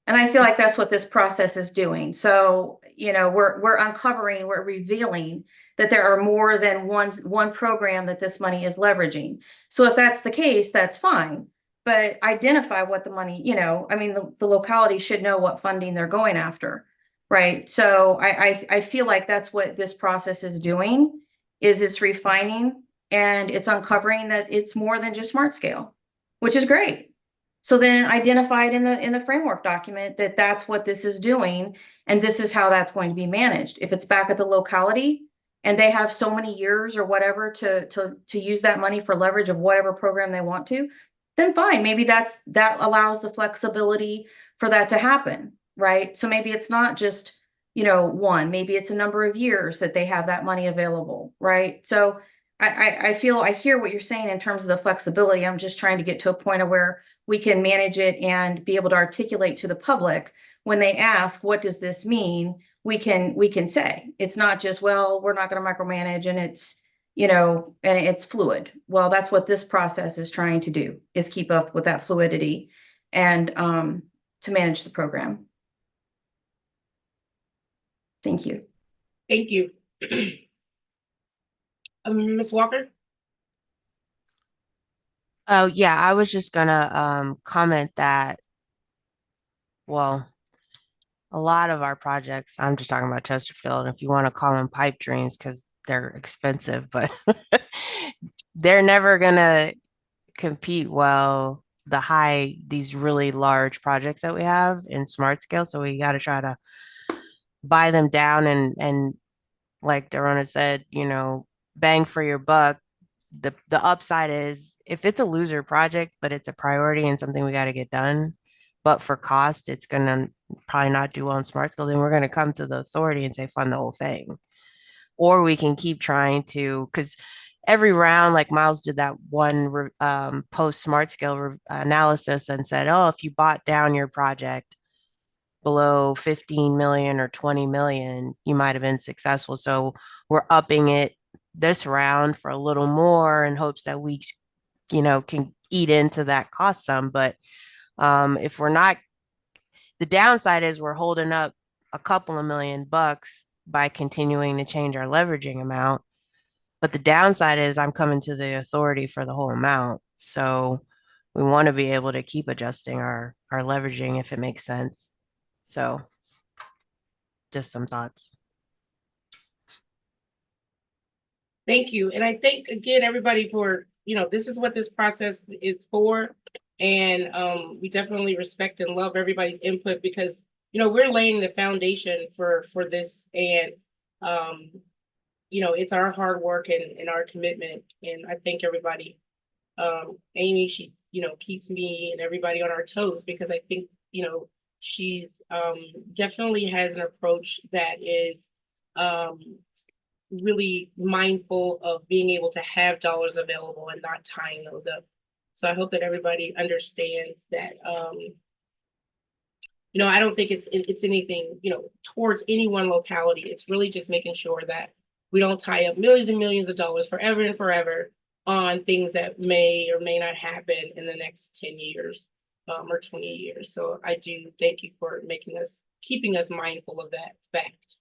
Speaker 3: And I feel like that's what this process is doing. So, we're uncovering, we're revealing that there are more than one program that this money is leveraging. So if that's the case, that's fine. But identify what the money, I mean, the locality should know what funding they're going after, right? So I feel like that's what this process is doing, is it's refining and it's uncovering that it's more than just smart scale, which is great. So then identify it in the framework document that that's what this is doing, and this is how that's going to be managed. If it's back at the locality and they have so many years or whatever to use that money for leverage of whatever program they want to, then fine. Maybe that allows the flexibility for that to happen, right? So maybe it's not just, one, maybe it's a number of years that they have that money available, right? So I hear what you're saying in terms of the flexibility. I'm just trying to get to a point of where we can manage it and be able to articulate to the public when they ask, what does this mean? We can say, it's not just, well, we're not going to micromanage and it's, and it's fluid. Well, that's what this process is trying to do, is keep up with that fluidity and to manage the program. Thank you.
Speaker 1: Thank you. Ms. Walker?
Speaker 5: Oh, yeah, I was just gonna comment that, well, a lot of our projects, I'm just talking about Chesterfield, if you want to call them pipe dreams because they're expensive, but they're never gonna compete well these really large projects that we have in smart scale. So we got to try to buy them down and like Dorona said, bang for your buck. The upside is if it's a loser project, but it's a priority and something we got to get done, but for cost, it's gonna probably not do well in smart scale, then we're gonna come to the authority and say fund the whole thing. Or we can keep trying to, because every round, like Miles did that one post smart scale analysis and said, oh, if you bought down your project below 15 million or 20 million, you might have been successful. So we're upping it this round for a little more in hopes that we, can eat into that cost sum. But if we're not, the downside is we're holding up a couple of $1,000,000 by continuing to change our leveraging amount. But the downside is I'm coming to the authority for the whole amount. So we want to be able to keep adjusting our leveraging if it makes sense. So just some thoughts.
Speaker 1: Thank you. And I thank again everybody for, this is what this process is for. And we definitely respect and love everybody's input because, we're laying the foundation for this. And, it's our hard work and our commitment. And I thank everybody. Amy, she, keeps me and everybody on our toes because I think, she's definitely has an approach that is really mindful of being able to have dollars available and not tying those up. So I hope that everybody understands that, I don't think it's anything, towards any one locality. It's really just making sure that we don't tie up millions and millions of dollars forever and forever on things that may or may not happen in the next 10 years or 20 years. So I do thank you for keeping us mindful of that fact.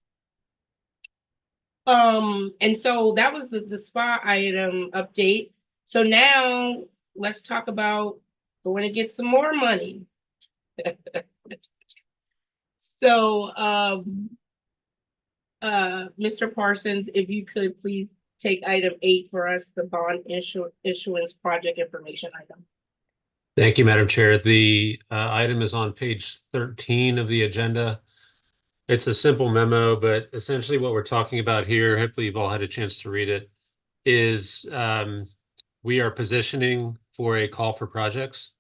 Speaker 1: And so that was the SPA item update. So now let's talk about going to get some more money. So, Mr. Parsons, if you could please take item 8 for us, the bond issuance project information item.
Speaker 4: Thank you, Madam Chair. The item is on page 13 of the agenda. It's a simple memo, but essentially what we're talking about here, hopefully you've all had a chance to read it, is we are positioning for a call for projects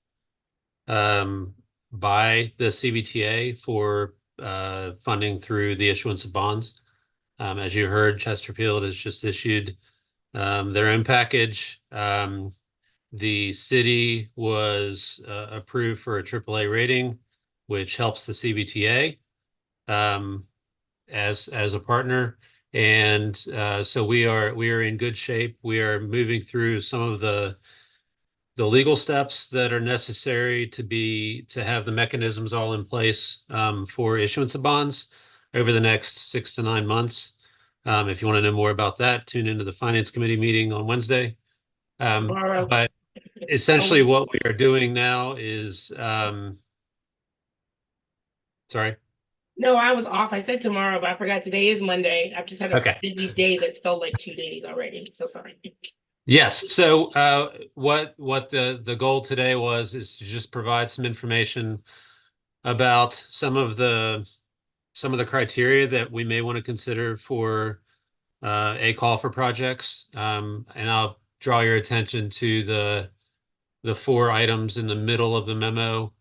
Speaker 4: by the CVTA for funding through the issuance of bonds. As you heard, Chesterfield has just issued their own package. The city was approved for a AAA rating, which helps the CVTA as a partner. And so we are in good shape. We are moving through some of the legal steps that are necessary to have the mechanisms all in place for issuance of bonds over the next 6 to 9 months. If you want to know more about that, tune into the Finance Committee meeting on Wednesday.
Speaker 1: Tomorrow.
Speaker 4: But essentially what we are doing now is, sorry.
Speaker 1: No, I was off. I said tomorrow, but I forgot today is Monday. I've just had a
Speaker 4: Okay.
Speaker 1: busy day that's felt like 2 days already. So sorry.
Speaker 4: Yes. So what the goal today was is to just provide some information about some of the criteria that we may want to consider for a call for projects. And I'll draw your attention to the 4 items in the middle of the memo.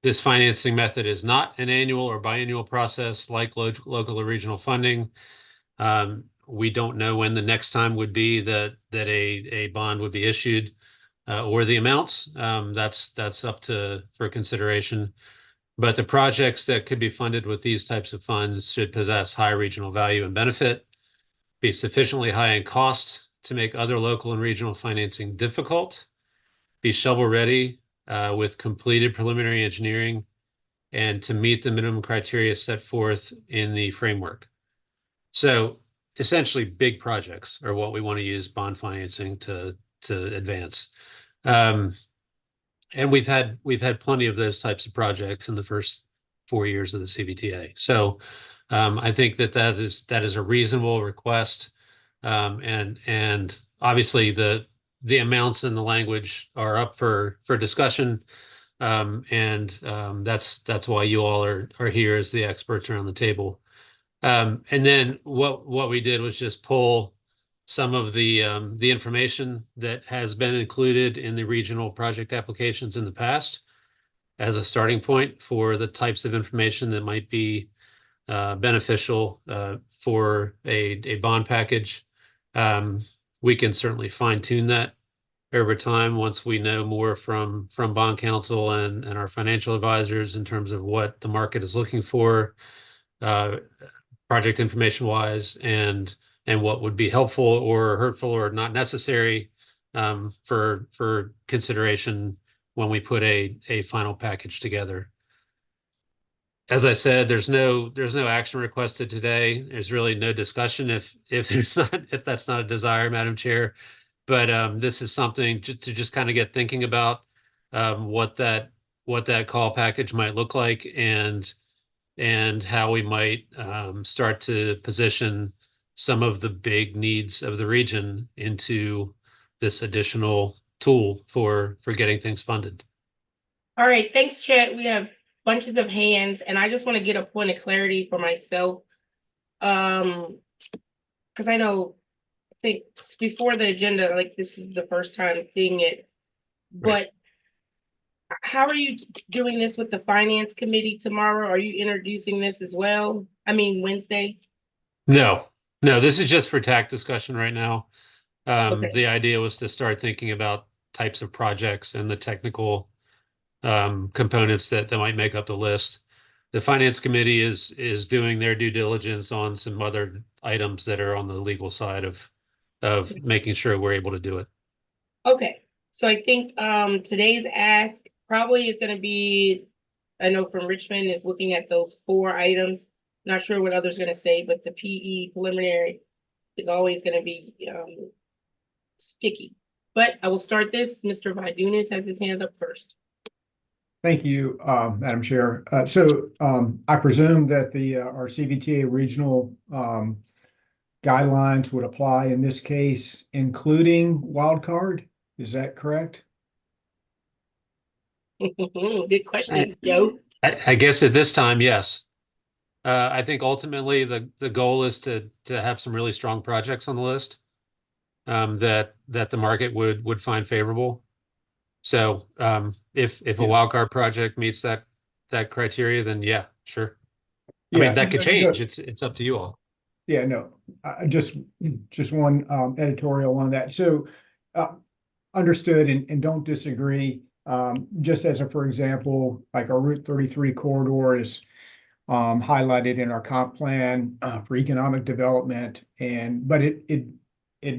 Speaker 4: This financing method is not an annual or biannual process like local or regional funding. We don't know when the next time would be that a bond would be issued or the amounts. That's up for consideration. But the projects that could be funded with these types of funds should possess high regional value and benefit, be sufficiently high in cost to make other local and regional financing difficult, be shovel ready with completed preliminary engineering, and to meet the minimum criteria set forth in the framework. So essentially big projects are what we want to use bond financing to advance. And we've had plenty of those types of projects in the first 4 years of the CVTA. So I think that is a reasonable request. And obviously the amounts and the language are up for discussion. That's why you all are here as the experts around the table. And then what we did was just pull some of the information that has been included in the regional project applications in the past as a starting point for the types of information that might be beneficial for a bond package. We can certainly fine tune that over time once we know more from bond counsel and our financial advisors in terms of what the market is looking for, project information wise, and what would be helpful or hurtful or not necessary for consideration when we put a final package together. As I said, there's no action requested today. There's really no discussion if that's not a desire, Madam Chair. But this is something to just kind of get thinking about what that call package might look like and how we might start to position some of the big needs of the region into this additional tool for getting things funded.
Speaker 1: All right, thanks, Chet. We have bunches of hands, and I just want to get a point of clarity for myself. Because I think before the agenda, like this is the first time seeing it, but how are you doing this with the finance committee tomorrow? Are you introducing this as well? I mean, Wednesday?
Speaker 4: No, this is just for TAC discussion right now.
Speaker 1: Okay.
Speaker 4: The idea was to start thinking about types of projects and the technical components that might make up the list. The finance committee is doing their due diligence on some other items that are on the legal side of making sure we're able to do it.
Speaker 1: Okay, so I think today's ask probably is going to be, I know from Richmond is looking at those 4 items. Not sure what others going to say, but the PE preliminary is always going to be sticky. But I will start this. Mr. Vidunas has his hand up first.
Speaker 7: Thank you, Madam Chair. I presume that our CVTA regional guidelines would apply in this case, including wildcard. Is that correct?
Speaker 1: Good question, Joe.
Speaker 4: I guess at this time, yes. I think ultimately the goal is to have some really strong projects on the list that the market would find favorable. So if a wildcard project meets that criteria, then yeah, sure. I mean, that could change. It's up to you all.
Speaker 7: Yeah, no, just one editorial on that. So understood and don't disagree. Just as for example, like our Route 33 corridor is highlighted in our comp plan for economic development, but it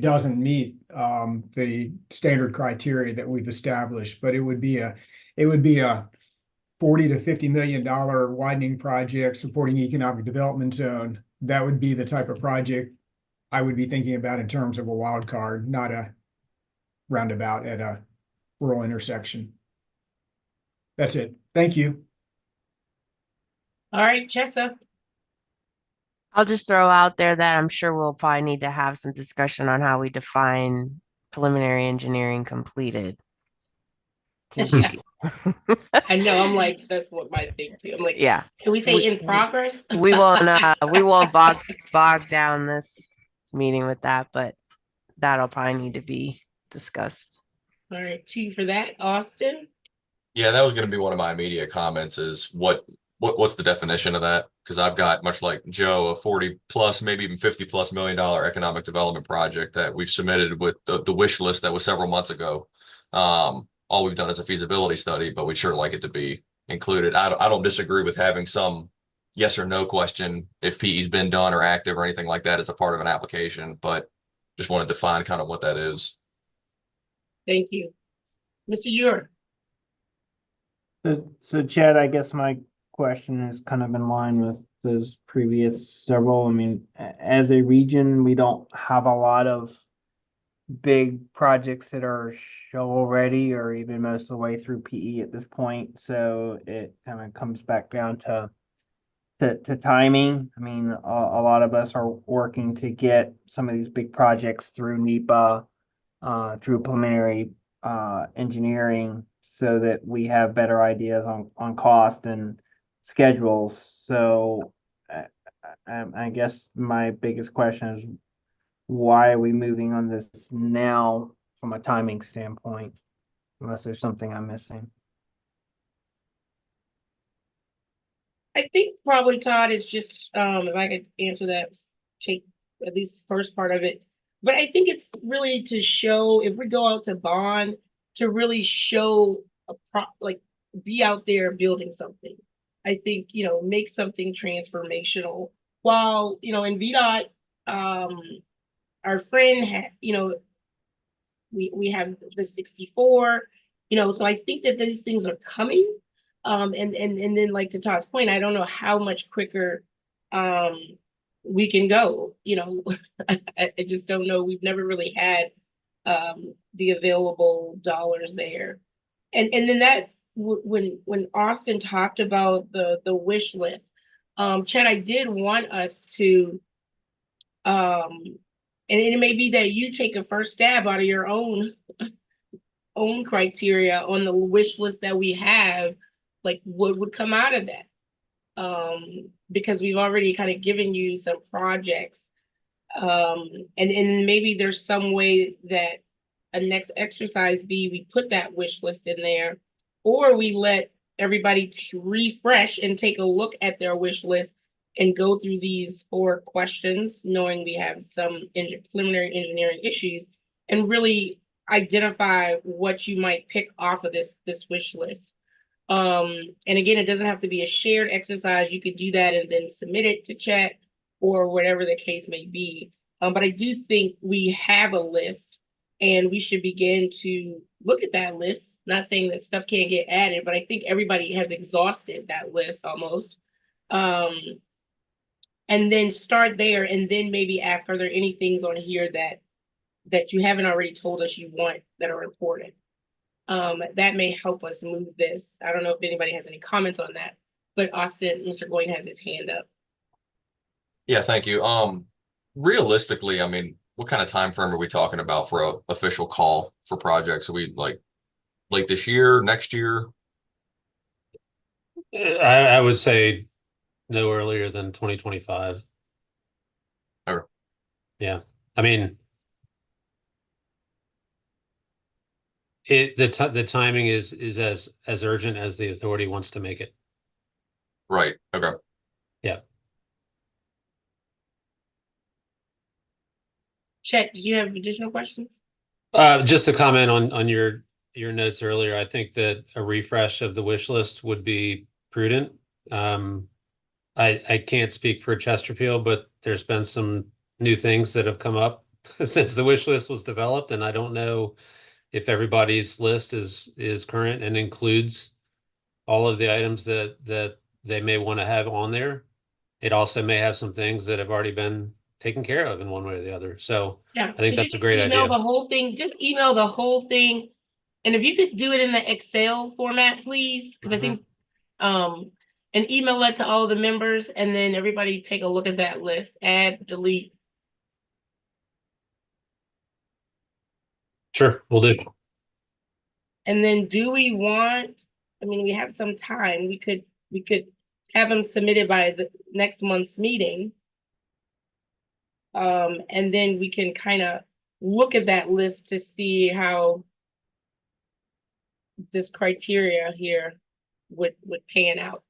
Speaker 7: doesn't meet the standard criteria that we've established. But it would be a $40 to $50 million widening project supporting economic development zone that would be the type of project I would be thinking about in terms of a wild card, not a roundabout at a rural intersection. That's it. Thank you.
Speaker 1: All right, Chessa.
Speaker 5: I'll just throw out there that I'm sure we'll probably need to have some discussion on how we define preliminary engineering completed. Because you can,
Speaker 1: I know, I'm like, that's what my thing too. I'm like,
Speaker 5: yeah,
Speaker 1: can we say in progress?
Speaker 5: we won't bog down this meeting with that, but that'll probably need to be discussed.
Speaker 1: All right, two for that. Austin?
Speaker 8: Yeah, that was going to be one of my immediate comments is what's the definition of that? Because I've got, much like Joe, a 40 plus, maybe even 50 plus $1 million economic development project that we've submitted with the wish list that was several months ago. All we've done is a feasibility study, but we'd sure like it to be included. I don't disagree with having some yes or no question if PE's been done or active or anything like that as a part of an application, but just want to define kind of what that is.
Speaker 1: Thank you. Mr. Ure?
Speaker 6: So Chad, I guess my question is kind of in line with those previous several. I mean, as a region, we don't have a lot of big projects that are shovel ready or even most of the way through PE at this point. So it kind of comes back down to timing. I mean, a lot of us are working to get some of these big projects through NEPA, through preliminary engineering, so that we have better ideas on cost and schedules. So I guess my biggest question is, why are we moving on this now from a timing standpoint? Unless there's something I'm missing.
Speaker 1: I think probably Todd is just, if I could answer that, take at least the first part of it. But I think it's really to show, if we go out to bond, to really show like be out there building something. I think, make something transformational. While, in VDOT, our friend had, we have the 64, so I think that these things are coming. And then, like, to Todd's point, I don't know how much quicker we can go. I just don't know. We've never really had the available dollars there. And then that when Austin talked about the wish list, Chad, I did want us to and it may be that you take a first stab out of your own criteria on the wish list that we have, like what would come out of that. Because we've already kind of given you some projects. And maybe there's some way that a next exercise be we put that wish list in there, or we let everybody refresh and take a look at their wish list and go through these 4 questions, knowing we have some preliminary engineering issues, and really identify what you might pick off of this wish list. And again, it doesn't have to be a shared exercise. You could do that and then submit it to chat or whatever the case may be. But I do think we have a list, and we should begin to look at that list. Not saying that stuff can't get added, but I think everybody has exhausted that list almost. And then start there, and then maybe ask, are there any things on here that you haven't already told us you want that are important? That may help us move this. I don't know if anybody has any comments on that, but Austin, Mr. Goyne has his hand up.
Speaker 8: Yeah, thank you. Realistically, I mean, what kind of time frame are we talking about for an official call for projects? Are we like late this year, next year?
Speaker 4: I would say no earlier than 2025.
Speaker 8: Okay.
Speaker 4: Yeah. I mean, the timing is as urgent as the authority wants to make it.
Speaker 8: Right. Okay.
Speaker 4: Yeah.
Speaker 1: Chet, did you have additional questions?
Speaker 4: Just to comment on your notes earlier, I think that a refresh of the wish list would be prudent. I can't speak for Chesterfield, but there's been some new things that have come up since the wish list was developed, and I don't know if everybody's list is current and includes all of the items that they may want to have on there. it also may have some things that have already been taken care of in one way or the other. So
Speaker 1: Yeah.
Speaker 4: I think
Speaker 1: Could you
Speaker 4: that's a
Speaker 1: just
Speaker 4: great
Speaker 1: email
Speaker 4: idea.
Speaker 1: the whole thing, just email the whole thing. And if you could do it in the Excel format, please, because I think, and email it to all of the members, and then everybody take a look at that list, add, delete.
Speaker 4: Sure, we'll do.
Speaker 1: And then do we want, I mean, we have some time, we could have them submitted by the next month's meeting. And then we can kind of look at that list to see how this criteria here would pan out.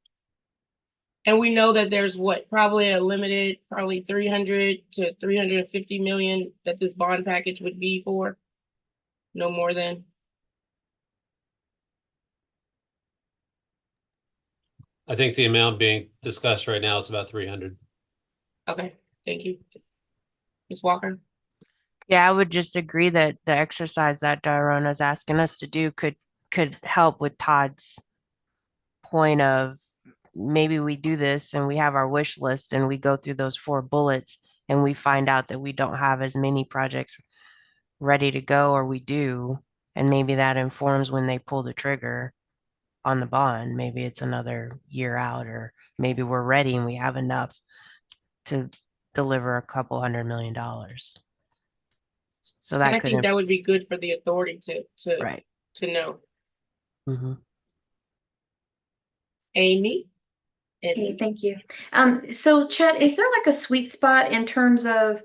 Speaker 1: And we know that there's what, probably a limited, probably 300 to 350 million that this bond package would be for. No more than.
Speaker 4: I think the amount being discussed right now is about 300.
Speaker 1: Okay, thank you. Ms. Walker?
Speaker 5: Yeah, I would just agree that the exercise that Dirona's asking us to do could help with Todd's point of maybe we do this and we have our wish list and we go through those 4 bullets and we find out that we don't have as many projects ready to go, or we do, and maybe that informs when they pull the trigger on the bond. Maybe it's another year out, or maybe we're ready and we have enough to deliver a couple $100 million. So
Speaker 1: And
Speaker 5: that
Speaker 1: I
Speaker 5: could,
Speaker 1: think that would be good for the authority
Speaker 5: right.
Speaker 1: to know.
Speaker 5: Mm-hmm.
Speaker 1: Amy?
Speaker 3: Okay, thank you. So Chet, is there like a sweet spot in terms of,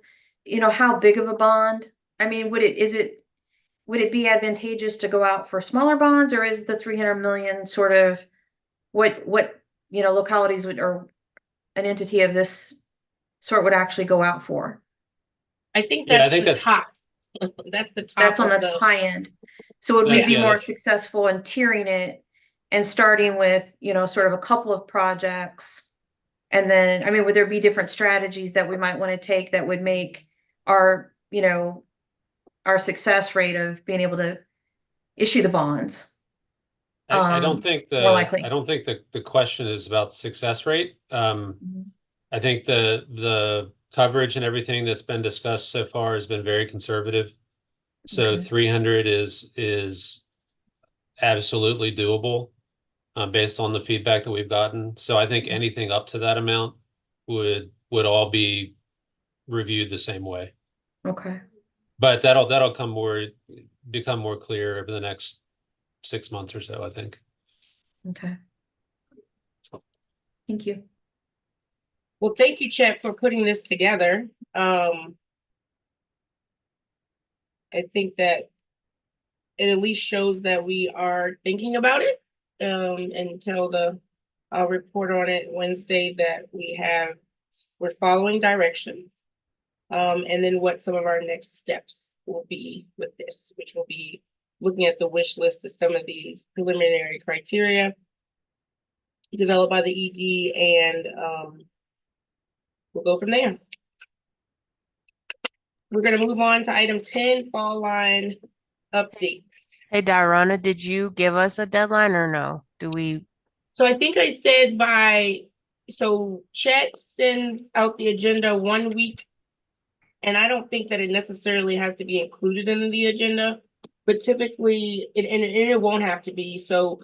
Speaker 3: how big of a bond? I mean, would it be advantageous to go out for smaller bonds, or is the 300 million sort of what localities would, or an entity of this sort would actually go out for?
Speaker 1: I think
Speaker 4: Yeah, I
Speaker 1: that's
Speaker 4: think
Speaker 1: the
Speaker 4: that's
Speaker 1: top. That's the top.
Speaker 3: That's on
Speaker 1: of
Speaker 3: the high end. So would we
Speaker 4: That-
Speaker 3: be
Speaker 4: yeah,
Speaker 3: more
Speaker 4: that's-
Speaker 3: successful in tiering it and starting with, sort of a couple of projects? And then, I mean, would there be different strategies that we might want to take that would make our, our success rate of being able to issue the bonds
Speaker 4: I don't think
Speaker 3: more likely?
Speaker 4: I don't think the question is about the success rate.
Speaker 3: Mhm.
Speaker 4: I think the coverage and everything that's been discussed so far has been very conservative. So
Speaker 3: Okay.
Speaker 4: 300 is absolutely doable, based on the feedback that we've gotten. So I think anything up to that amount would all be reviewed the same way.
Speaker 3: Okay.
Speaker 4: But that'll become more clear over the next 6 months or so, I think.
Speaker 3: Okay. Thank you.
Speaker 1: Well, thank you, Chet, for putting this together. I think that it at least shows that we are thinking about it. And I'll report on it Wednesday that we're following directions. And then what some of our next steps will be with this, which will be looking at the wish list of some of these preliminary criteria developed by the ED, and we'll go from there. We're going to move on to item 10, fall line updates.
Speaker 5: Hey, Dirona, did you give us a deadline or no?
Speaker 1: So I think I said so Chet sends out the agenda 1 week, and I don't think that it necessarily has to be included in the agenda, but typically, it won't have to be. So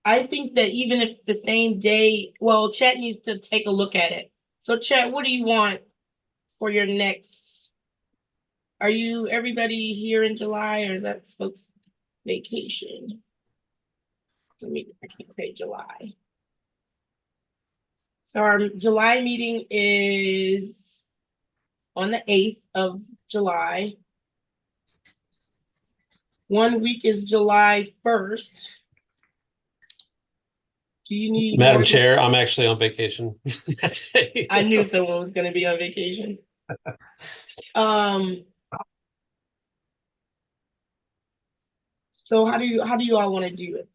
Speaker 1: I think that even if the same day, well, Chet needs to take a look at it. So Chet, what do you want for your next? Are you everybody here in July, or is that folks' vacation? I can't say July. So our July meeting is on the 8th of July. 1 week is July 1st. Do you need
Speaker 4: Madam
Speaker 1: more
Speaker 4: Chair, I'm actually on vacation.
Speaker 1: I knew someone was going to be on vacation. So how do you all want to do it?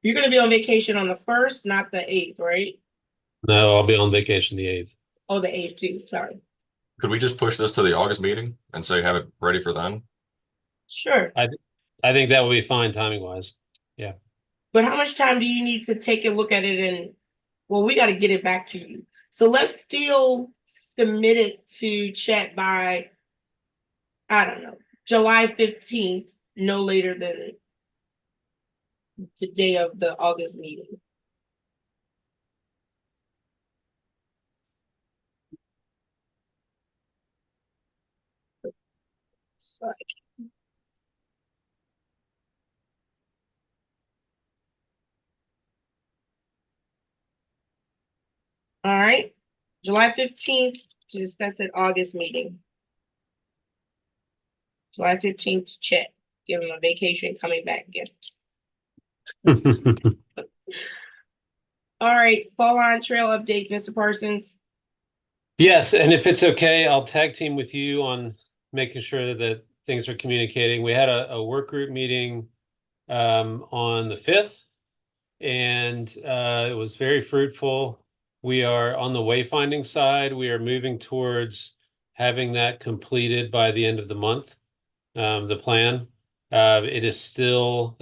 Speaker 1: You're going to be on vacation on the 1st, not the 8th, right?
Speaker 4: No, I'll be on vacation the 8th.
Speaker 1: Oh, the 8th too. Sorry.
Speaker 8: Could we just push this to the August meeting and say have it ready for then?
Speaker 1: Sure.
Speaker 4: I think that would be fine timing wise. Yeah.
Speaker 1: But how much time do you need to take a look at it well, we got to get it back to you. So let's still submit it to Chet by, I don't know, July 15th, no later than the day of the August meeting. So, all right, July 15th to discuss at August meeting. July 15th to Chet, give him a vacation coming back gift. All right, fall on trail updates, Mr. Parsons.
Speaker 4: Yes, and if it's okay, I'll tag team with you on making sure that things are communicating. We had a work group meeting on the 5th, and it was very fruitful. We are on the wayfinding side. We are moving towards having that completed by the end of the month, the plan. It is still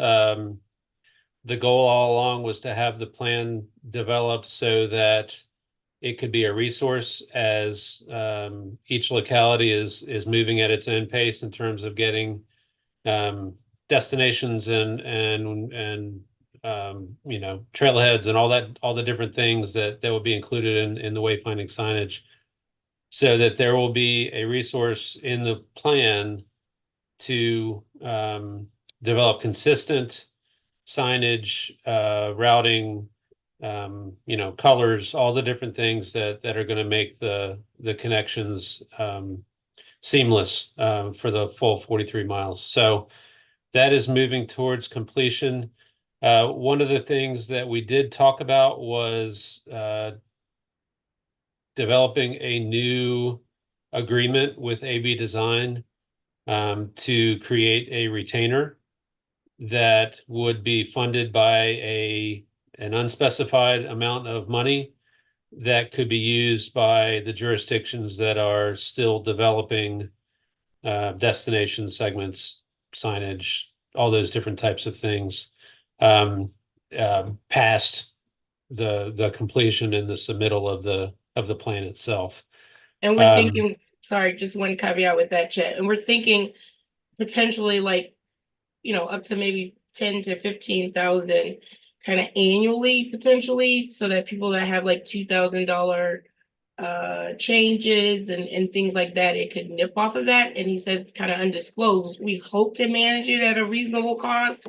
Speaker 4: the goal all along was to have the plan developed so that it could be a resource as each locality is moving at its own pace in terms of getting destinations and you know, trailheads and all the different things that will be included in the wayfinding signage, so that there will be a resource in the plan to develop consistent signage, routing, you know, colors, all the different things that are going to make the connections seamless for the full 43 miles. So that is moving towards completion. One of the things that we did talk about was developing a new agreement with AB Design to create a retainer that would be funded by an unspecified amount of money that could be used by the jurisdictions that are still developing destination segments, signage, all those different types of things past the completion and the submittal of the plan itself.
Speaker 1: And we're thinking, sorry, just one caveat with that, Chet. And we're thinking potentially like, you know, up to maybe 10 to 15,000 kind of annually potentially, so that people that have like $2,000 changes and things like that, it could nip off of that. And he said it's kind of undisclosed. We hope to manage it at a reasonable cost,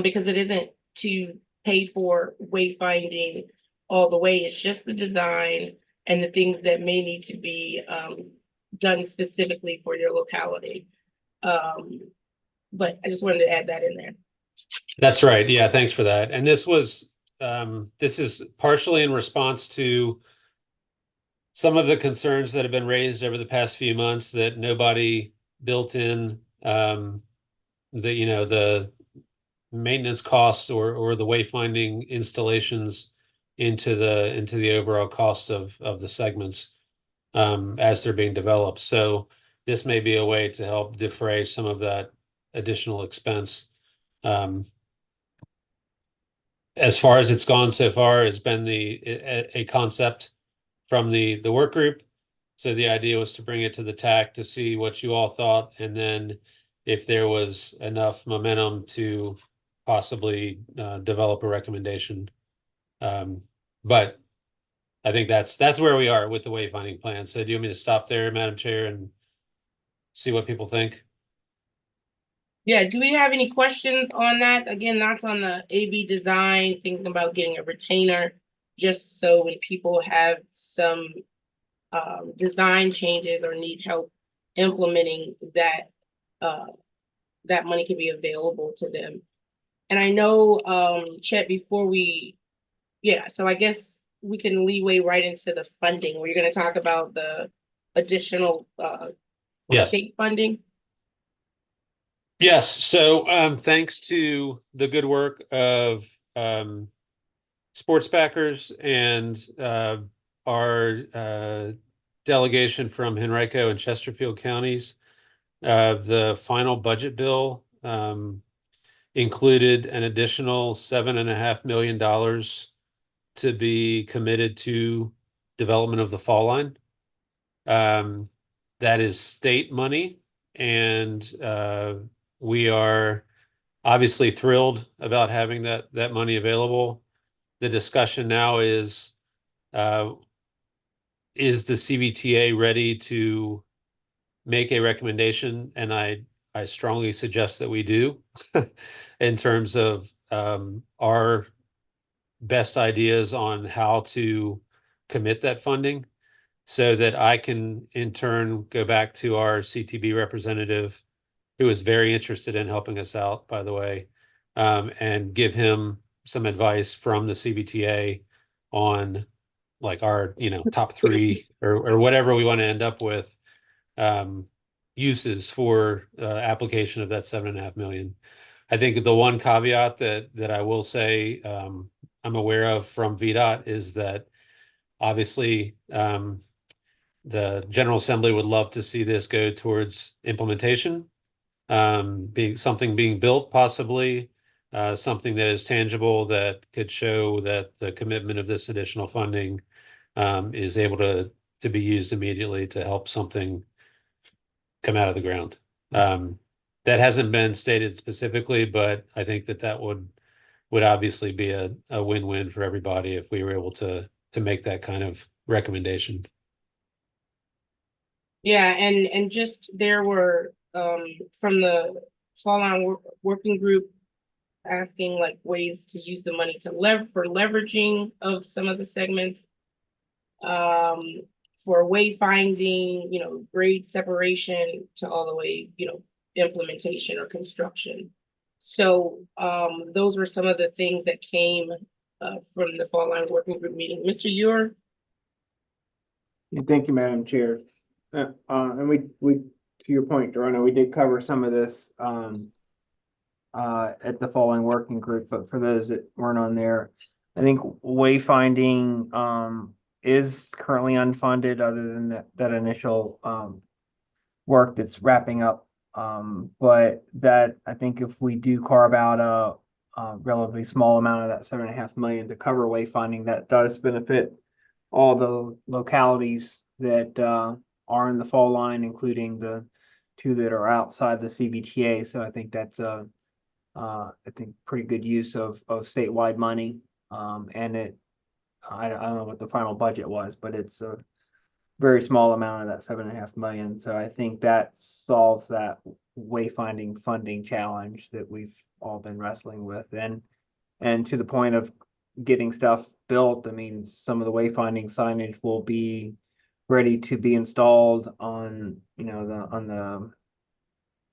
Speaker 1: because it isn't to pay for wayfinding all the way. It's just the design and the things that may need to be done specifically for your locality. But I just wanted to add that in there.
Speaker 4: That's right. Yeah, thanks for that. And this is partially in response to some of the concerns that have been raised over the past few months that nobody built in the maintenance costs or the wayfinding installations into the overall cost of the segments as they're being developed. So this may be a way to help defray some of that additional expense. As far as it's gone so far, it's been a concept from the work group. So the idea was to bring it to the TAC to see what you all thought, and then if there was enough momentum to possibly develop a recommendation. But I think that's where we are with the wayfinding plan. So do you want me to stop there, Madam Chair, and see what people think?
Speaker 1: Yeah, do we have any questions on that? Again, that's on the AB Design, thinking about getting a retainer, just so when people have some design changes or need help implementing that, that money can be available to them. And I know, Chet, before so I guess we can leeway right into the funding. We're going to talk about the additional
Speaker 4: Yeah.
Speaker 1: state funding.
Speaker 4: Yes. So thanks to the good work of sports backers and our delegation from Henrico and Chesterfield counties, the final budget bill included an additional $7.5 million to be committed to development of the fall line. That is state money, and we are obviously thrilled about having that money available. The discussion now is the CVTA ready to make a recommendation? And I strongly suggest that we do in terms of our best ideas on how to commit that funding, so that I can in turn go back to our CTB representative, who is very interested in helping us out, by the way, and give him some advice from the CVTA on like our, top three or whatever we want to end up with uses for application of that 7.5 million. I think the one caveat that I will say I'm aware of from VDOT is that obviously the General Assembly would love to see this go towards implementation, being built, possibly something that is tangible that could show that the commitment of this additional funding is able to be used immediately to help something come out of the ground. That hasn't been stated specifically, but I think that would obviously be a win-win for everybody if we were able to make that kind of recommendation.
Speaker 1: Yeah, and just there were from the fall line working group asking like ways to use the money to for leveraging of some of the segments, for wayfinding, grade separation to all the way, implementation or construction. So those were some of the things that came from the fall line working group meeting. Mr. Ewer?
Speaker 6: Thank you, Madam Chair. And we to your point, Dorona, we did cover some of this at the following working group, but for those that weren't on there, I think wayfinding is currently unfunded other than that initial work that's wrapping up. But that I think if we do carve out a relatively small amount of that 7.5 million to cover wayfinding, that does benefit all the localities that are in the fall line, including the two that are outside the CVTA. So I think that's I think pretty good use of statewide money. And I don't know what the final budget was, but it's a very small amount of that 7.5 million. So I think that solves that wayfinding funding challenge that we've all been wrestling with. And to the point of getting stuff built, I mean, some of the wayfinding signage will be ready to be installed on, on the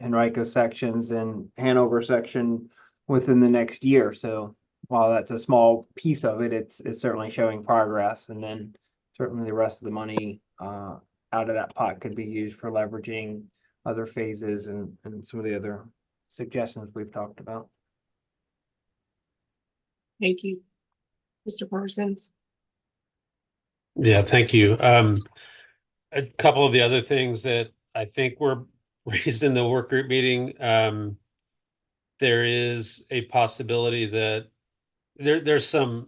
Speaker 6: Henrico sections and Hanover section within the next year. So while that's a small piece of it, it's certainly showing progress. And then certainly the rest of the money out of that pot could be used for leveraging other phases and some of the other suggestions we've talked about.
Speaker 1: Thank you. Mr. Parsons?
Speaker 4: Yeah, thank you. A couple of the other things that I think were raised in the work group meeting, there is a possibility that there's some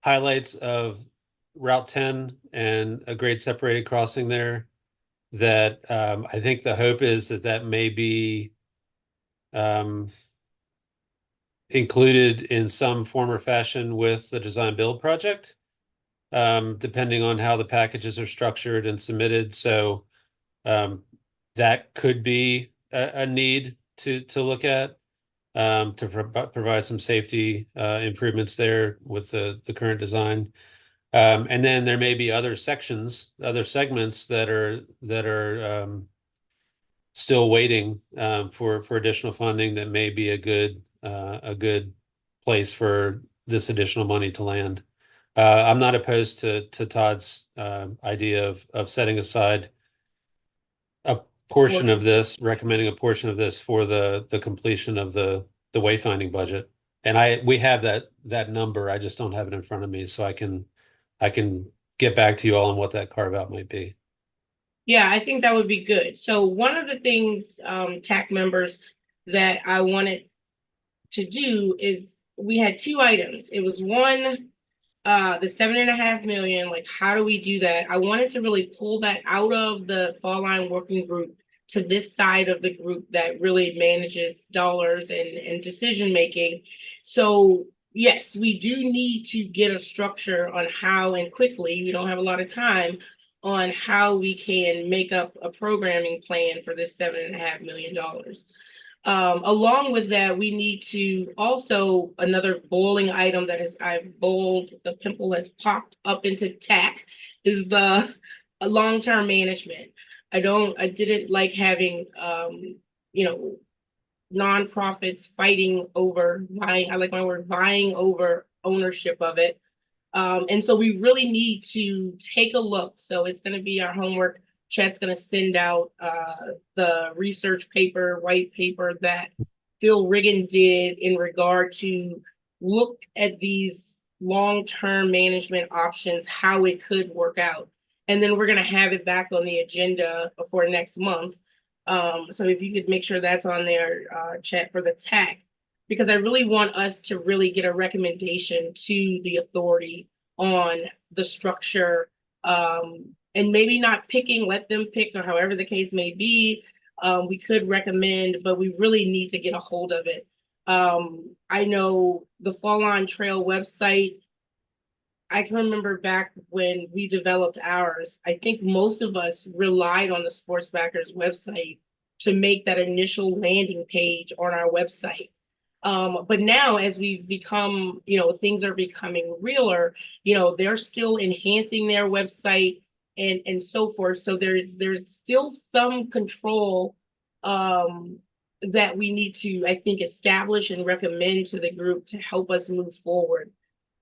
Speaker 4: highlights of Route 10 and a grade separated crossing there that I think the hope is that may be included in some form or fashion with the design build project, depending on how the packages are structured and submitted. So that could be a need to look at, to provide some safety improvements there with the current design. And then there may be other segments that are still waiting for additional funding that may be a good place for this additional money to land. I'm not opposed to Todd's idea of setting aside a portion of this, recommending a portion of this for the completion of the wayfinding budget. And we have that number. I just don't have it in front of me, so I can get back to you all on what that carve out might be.
Speaker 1: Yeah, I think that would be good. So one of the things, TAC members, that I wanted to do is we had two items. It was one, the 7.5 million, like how do we do that? I wanted to really pull that out of the fall line working group to this side of the group that really manages dollars and decision making. So yes, we do need to get a structure on how, and quickly, we don't have a lot of time, on how we can make up a programming plan for this $7.5 million. Along with that, we need to also, another bowling item that is, I've bowled, the pimple has popped up into TAC, is the long-term management. I didn't like having, you know, nonprofits fighting over vying, I like my word, vying over ownership of it. And so we really need to take a look. So it's going to be our homework. Chet's going to send out the research paper, white paper that Phil Riggin did in regard to look at these long-term management options, how it could work out. And then we're going to have it back on the agenda for next month. So if you could make sure that's on there, Chet, for the TAC, because I really want us to really get a recommendation to the authority on the structure, and maybe not picking, let them pick, or however the case may be. We could recommend, but we really need to get a hold of it. I know the Fall On Trail website, I can remember back when we developed ours, I think most of us relied on the Sports Backers website to make that initial landing page on our website. But now, as we've become, you know, things are becoming realer, you know, they're still enhancing their website and so forth. So there's still some control that we need to, I think, establish and recommend to the group to help us move forward.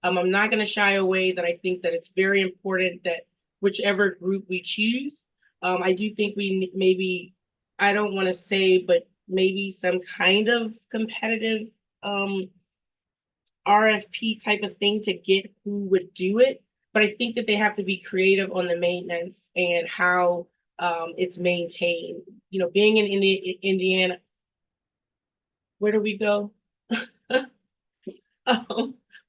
Speaker 1: I'm not going to shy away that I think that it's very important that whichever group we choose, I do think we maybe, I don't want to say, but maybe some kind of competitive RFP type of thing to get who would do it. But I think that they have to be creative on the maintenance and how it's maintained. You know, being in Indiana, where do we go?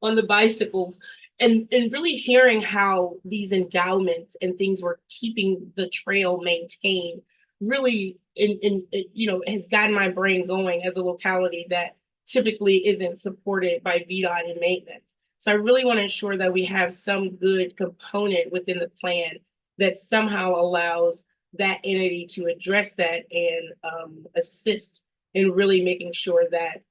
Speaker 1: On the bicycles, and really hearing how these endowments and things were keeping the trail maintained really you know, has gotten my brain going as a locality that typically isn't supported by VDOT and maintenance. So I really want to ensure that we have some good component within the plan that somehow allows that entity to address that and assist in really making sure that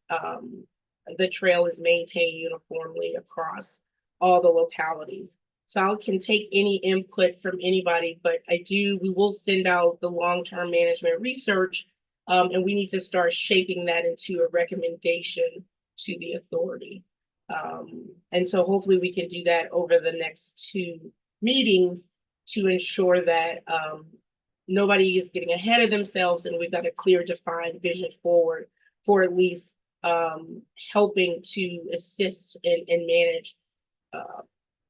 Speaker 1: the trail is maintained uniformly across all the localities. So I can take any input from anybody, but we will send out the long-term management research, and we need to start shaping that into a recommendation to the authority. And so hopefully we can do that over the next 2 meetings to ensure that nobody is getting ahead of themselves, and we've got a clear, defined vision forward for at least helping to assist and manage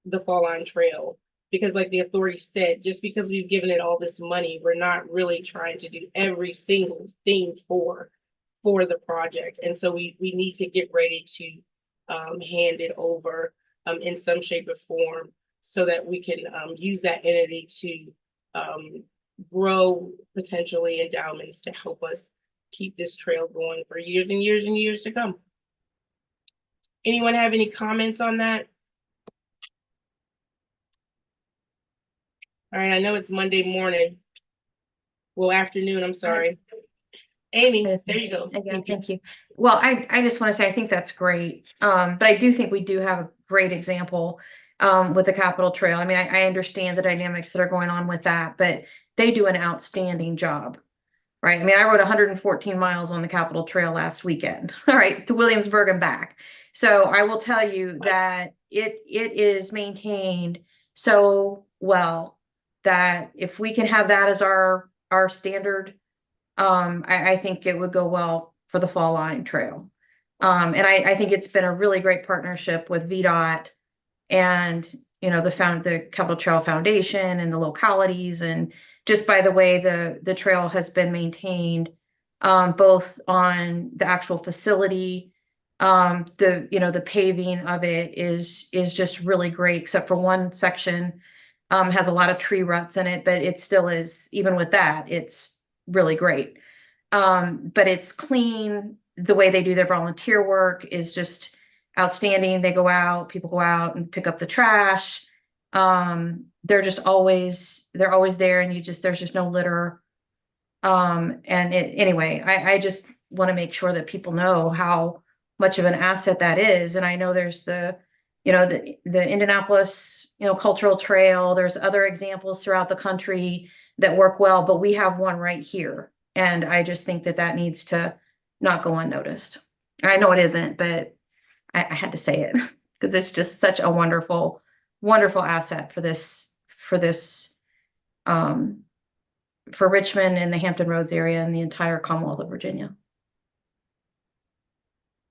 Speaker 1: the Fall On Trail. Because like the authority said, just because we've given it all this money, we're not really trying to do every single thing for the project. And so we need to get ready to hand it over in some shape or form so that we can use that entity to grow potentially endowments to help us keep this trail going for years and years and years to come. Anyone have any comments on that? All right, I know it's Monday morning. Well, afternoon, I'm sorry. Amy, there you go.
Speaker 3: Again, thank you. Well, I just want to say, I think that's great. But I do think we do have a great example with the Capitol Trail. I mean, I understand the dynamics that are going on with that, but they do an outstanding job. Right. I mean, I rode 114 miles on the Capitol Trail last weekend, all right, to Williamsburg and back. So I will tell you that it is maintained so well that if we can have that as our standard, I think it would go well for the Fall Line Trail. And I think it's been a really great partnership with VDOT and, you know, the Capitol Trail Foundation and the localities. And just by the way the trail has been maintained, both on the actual facility The paving of it is just really great, except for one section has a lot of tree ruts in it, but it still is, even with that, it's really great. But it's clean. The way they do their volunteer work is just outstanding. People go out and pick up the trash. They're always there, and there's just no litter. Anyway, I just want to make sure that people know how much of an asset that is. And I know there's the Indianapolis, cultural trail. There's other examples throughout the country that work well, but we have one right here. And I just think that needs to not go unnoticed. I know it isn't, but I had to say it because it's just such a wonderful, wonderful asset for Richmond and the Hampton Roads area and the entire Commonwealth of Virginia.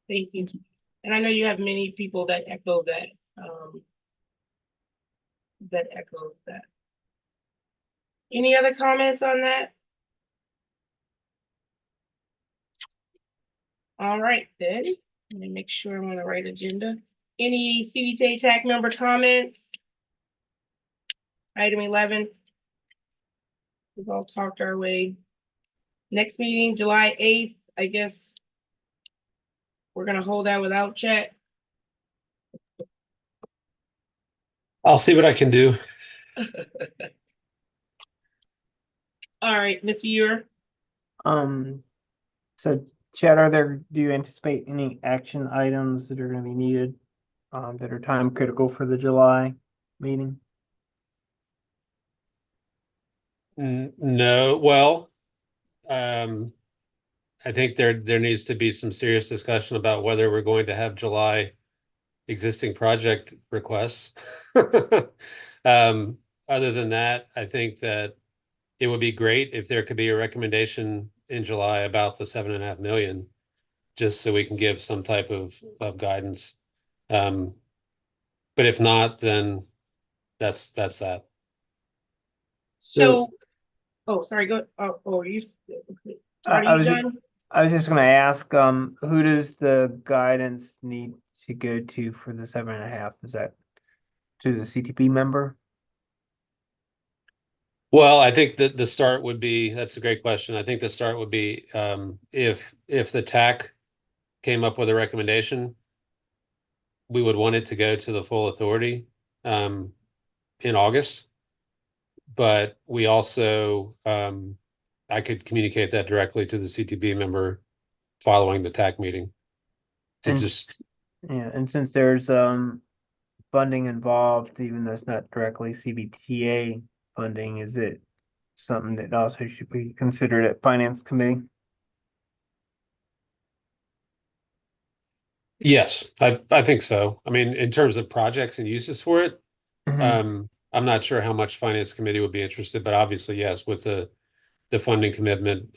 Speaker 1: Thank you. And I know you have many people that echo that. That echoes that. Any other comments on that? All right, then. Let me make sure I'm on the right agenda. Any CVTA TAC member comments? Item 11. We've all talked our way. Next meeting, July 8th. I guess we're going to hold that without chat.
Speaker 4: I'll see what I can do.
Speaker 1: All right, Mr. Ewer.
Speaker 6: So Chad, do you anticipate any action items that are going to be needed, that are time critical for the July meeting?
Speaker 4: No, well, I think there needs to be some serious discussion about whether we're going to have July existing project requests. Other than that, I think that it would be great if there could be a recommendation in July about the 7.5 million, just so we can give some type of guidance. But if not, then that's that.
Speaker 1: So, oh, sorry, go. Oh, you. Okay. Are you done?
Speaker 6: I was just going to ask, who does the guidance need to go to for the 7.5? Is that to the CTP member?
Speaker 4: Well, I think that the start would be, that's a great question. I think the start would be, if the TAC came up with a recommendation, we would want it to go to the full authority, in August. But we also, I could communicate that directly to the CTP member following the TAC meeting.
Speaker 6: And since there's funding involved, even though it's not directly CVTA funding, is it something that also should be considered at Finance Committee?
Speaker 4: Yes, I think so. I mean, in terms of projects and uses for it, I'm not sure how much Finance Committee would be interested, but obviously, yes, with the funding commitment,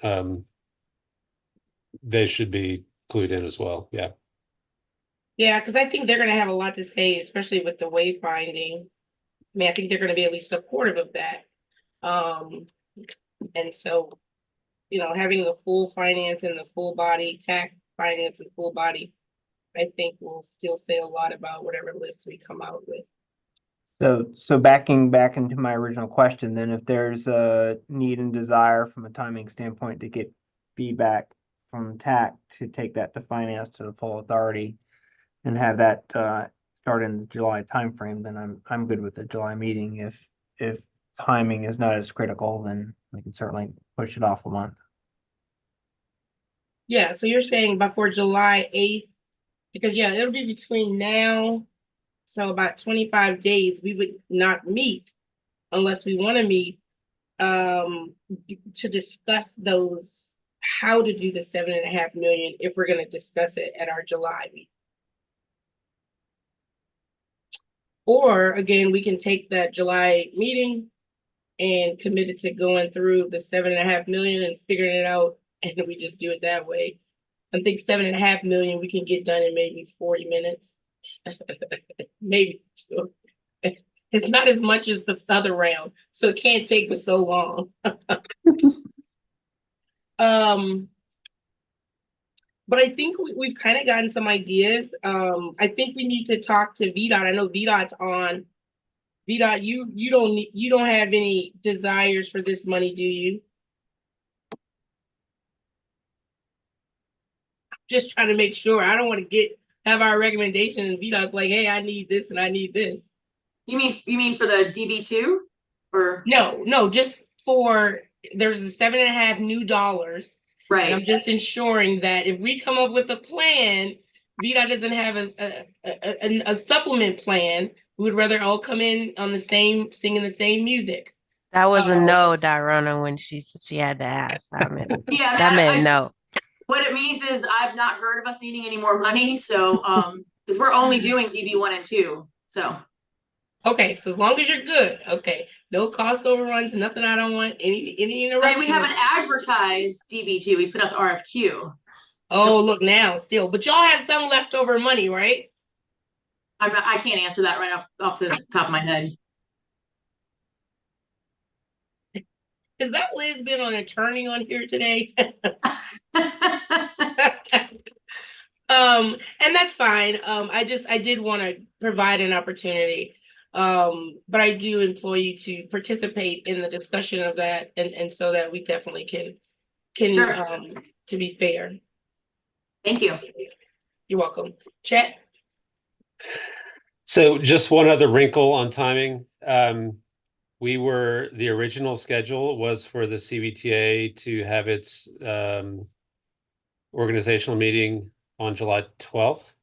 Speaker 4: they should be clued in as well. Yeah.
Speaker 1: Yeah, because I think they're going to have a lot to say, especially with the wayfinding. I mean, I think they're going to be at least supportive of that. And so, having the full finance and the full body, TAC finance and full body, I think will still say a lot about whatever list we come out with.
Speaker 6: So backing back into my original question, then if there's a need and desire from a timing standpoint to get feedback from TAC to take that to finance to the full authority and have that start in the July timeframe, then I'm good with the July meeting. If timing is not as critical, then we can certainly push it off a month.
Speaker 1: Yeah, so you're saying before July 8th, because yeah, it'll be between now, so about 25 days, we would not meet unless we want to meet to discuss how to do the 7.5 million if we're going to discuss it at our July meeting. Or again, we can take that July meeting and commit it to going through the 7.5 million and figuring it out, and we just do it that way. I think 7.5 million we can get done in maybe 40 minutes. Maybe. It's not as much as the other round, so it can't take us so long. but I think we've kind of gotten some ideas. I think we need to talk to VDOT. I know VDOT's on. VDOT, you don't have any desires for this money, do you? Just trying to make sure. I don't want to have our recommendation and VDOT's like, hey, I need this and I need this.
Speaker 9: You mean for the DB2 or
Speaker 1: No, just for there's a $7.5 new. And I'm
Speaker 9: right?
Speaker 1: just ensuring that if we come up with a plan, VDOT doesn't have a supplement plan. We would rather all come in on singing the same music.
Speaker 5: That was a
Speaker 1: Oh.
Speaker 5: no, Dirona, when she had to ask. That meant
Speaker 9: Yeah,
Speaker 5: that meant no.
Speaker 9: What it means is I've not heard of us needing any more money. So because we're only doing DB1 and 2. So
Speaker 1: Okay, so as long as you're good, okay. No cost overruns, nothing I don't want, any
Speaker 9: I mean,
Speaker 1: interruptions.
Speaker 9: we haven't advertised DB2. We put out the RFQ.
Speaker 1: Oh, look now, still. But y'all have some leftover money, right?
Speaker 9: I can't answer that right off the top of my head.
Speaker 1: Is that Liz been an attorney on here today? And that's fine. I did want to provide an opportunity. But I do implore you to participate in the discussion of that and so that we definitely can
Speaker 9: Sure.
Speaker 1: To be fair.
Speaker 9: Thank you.
Speaker 1: You're welcome. Chet?
Speaker 4: So just one other wrinkle on timing. The original schedule was for the CVTA to have its organizational meeting on July 12th.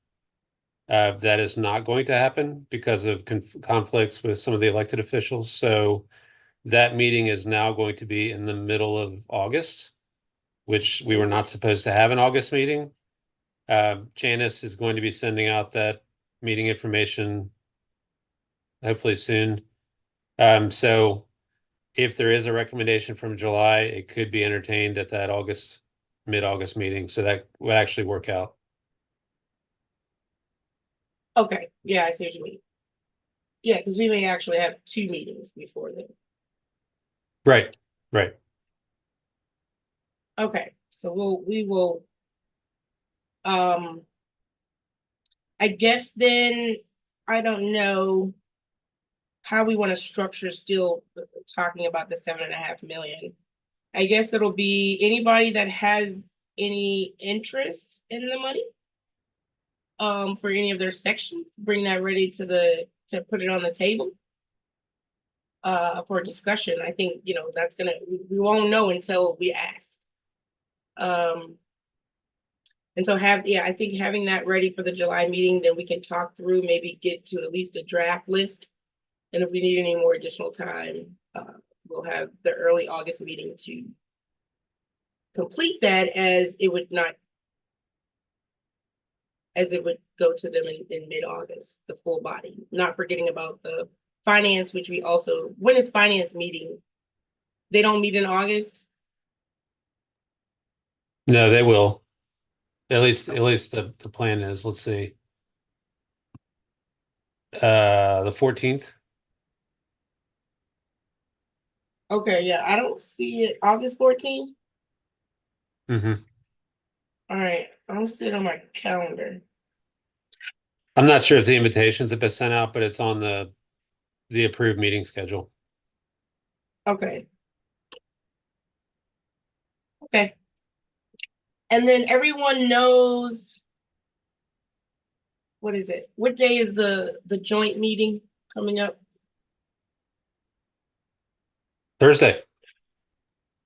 Speaker 4: That is not going to happen because of conflicts with some of the elected officials. So that meeting is now going to be in the middle of August, which we were not supposed to have an August meeting. Janice is going to be sending out that meeting information hopefully soon. So if there is a recommendation from July, it could be entertained at that mid-August meeting. So that would actually work out.
Speaker 1: Okay, yeah, I see what you mean. Yeah, because we may actually have 2 meetings before then.
Speaker 4: Right.
Speaker 1: Okay, so we will I guess then I don't know how we want to structure still talking about the 7.5 million. I guess it'll be anybody that has any interest in the money for any of their sections, bring that ready to put it on the table for discussion. I think, that's we won't know until we ask. And so I think having that ready for the July meeting, then we can talk through, maybe get to at least a draft list. And if we need any more additional time, we'll have the early August meeting to complete that as it would go to them in mid-August, the full body, not forgetting about the finance, which when is finance meeting? They don't meet in August?
Speaker 4: No, they will. At least the plan is, let's see. The 14th.
Speaker 1: Okay, yeah, I don't see it. August 14th?
Speaker 4: Mm-hmm.
Speaker 1: All right, I don't see it on my calendar.
Speaker 4: I'm not sure if the invitations have been sent out, but it's on the approved meeting schedule.
Speaker 1: Okay. Okay. And then everyone knows, what is it? What day is the joint meeting coming up?
Speaker 4: Thursday.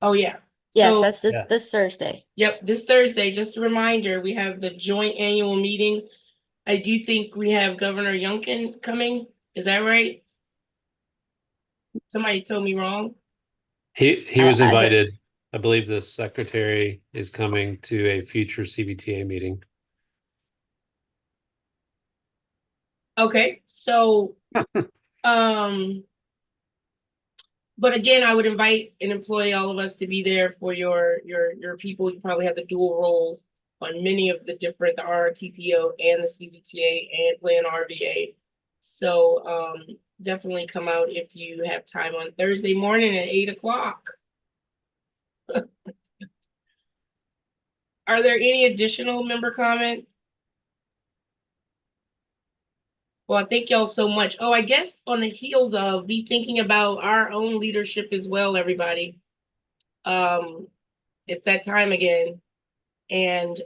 Speaker 1: Oh, yeah.
Speaker 2: Yes,
Speaker 1: So,
Speaker 2: that's this
Speaker 4: Yeah.
Speaker 2: this Thursday.
Speaker 1: yep, this Thursday, just a reminder, we have the joint annual meeting. I do think we have Governor Youngkin coming. Is that right? Somebody told me wrong.
Speaker 4: He
Speaker 2: I-
Speaker 4: was
Speaker 2: I don't-
Speaker 4: invited. I believe the secretary is coming to a future CVTA meeting.
Speaker 1: Okay, so, but again, I would invite and employ all of us to be there for your people. You probably have the dual roles on many of the different, the RTPO and the CVTA and Plan RVA. So definitely come out if you have time on Thursday morning at 8 o'clock. All Are there any additional member comments? Well, thank y'all so much. Oh, I guess on the heels of be thinking about our own leadership as well, everybody. It's that time again. And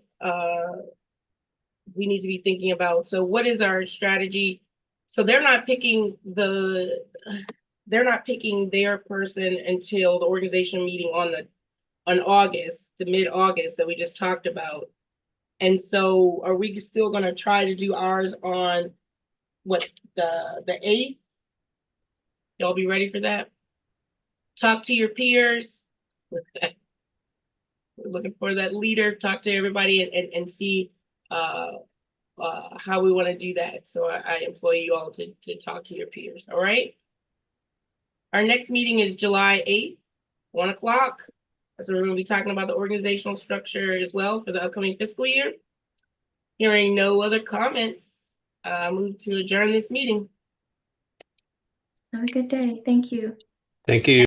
Speaker 1: we need to be thinking about, so what is our strategy? So they're not picking their person until the organization meeting on August, the mid-August that we just talked about. And so are we still gonna try to do ours on what, the 8th? Y'all be ready for that? Talk to your peers. We're looking for that leader, talk to everybody and see how we want to do that. So I implore you all to talk to your peers. All right. Our next meeting is July 8th, 1 o'clock. So we're going to be talking about the organizational structure as well for the upcoming fiscal year. Hearing no other comments, move to adjourn this meeting.
Speaker 3: Have a good day. Thank you.
Speaker 4: Thank you.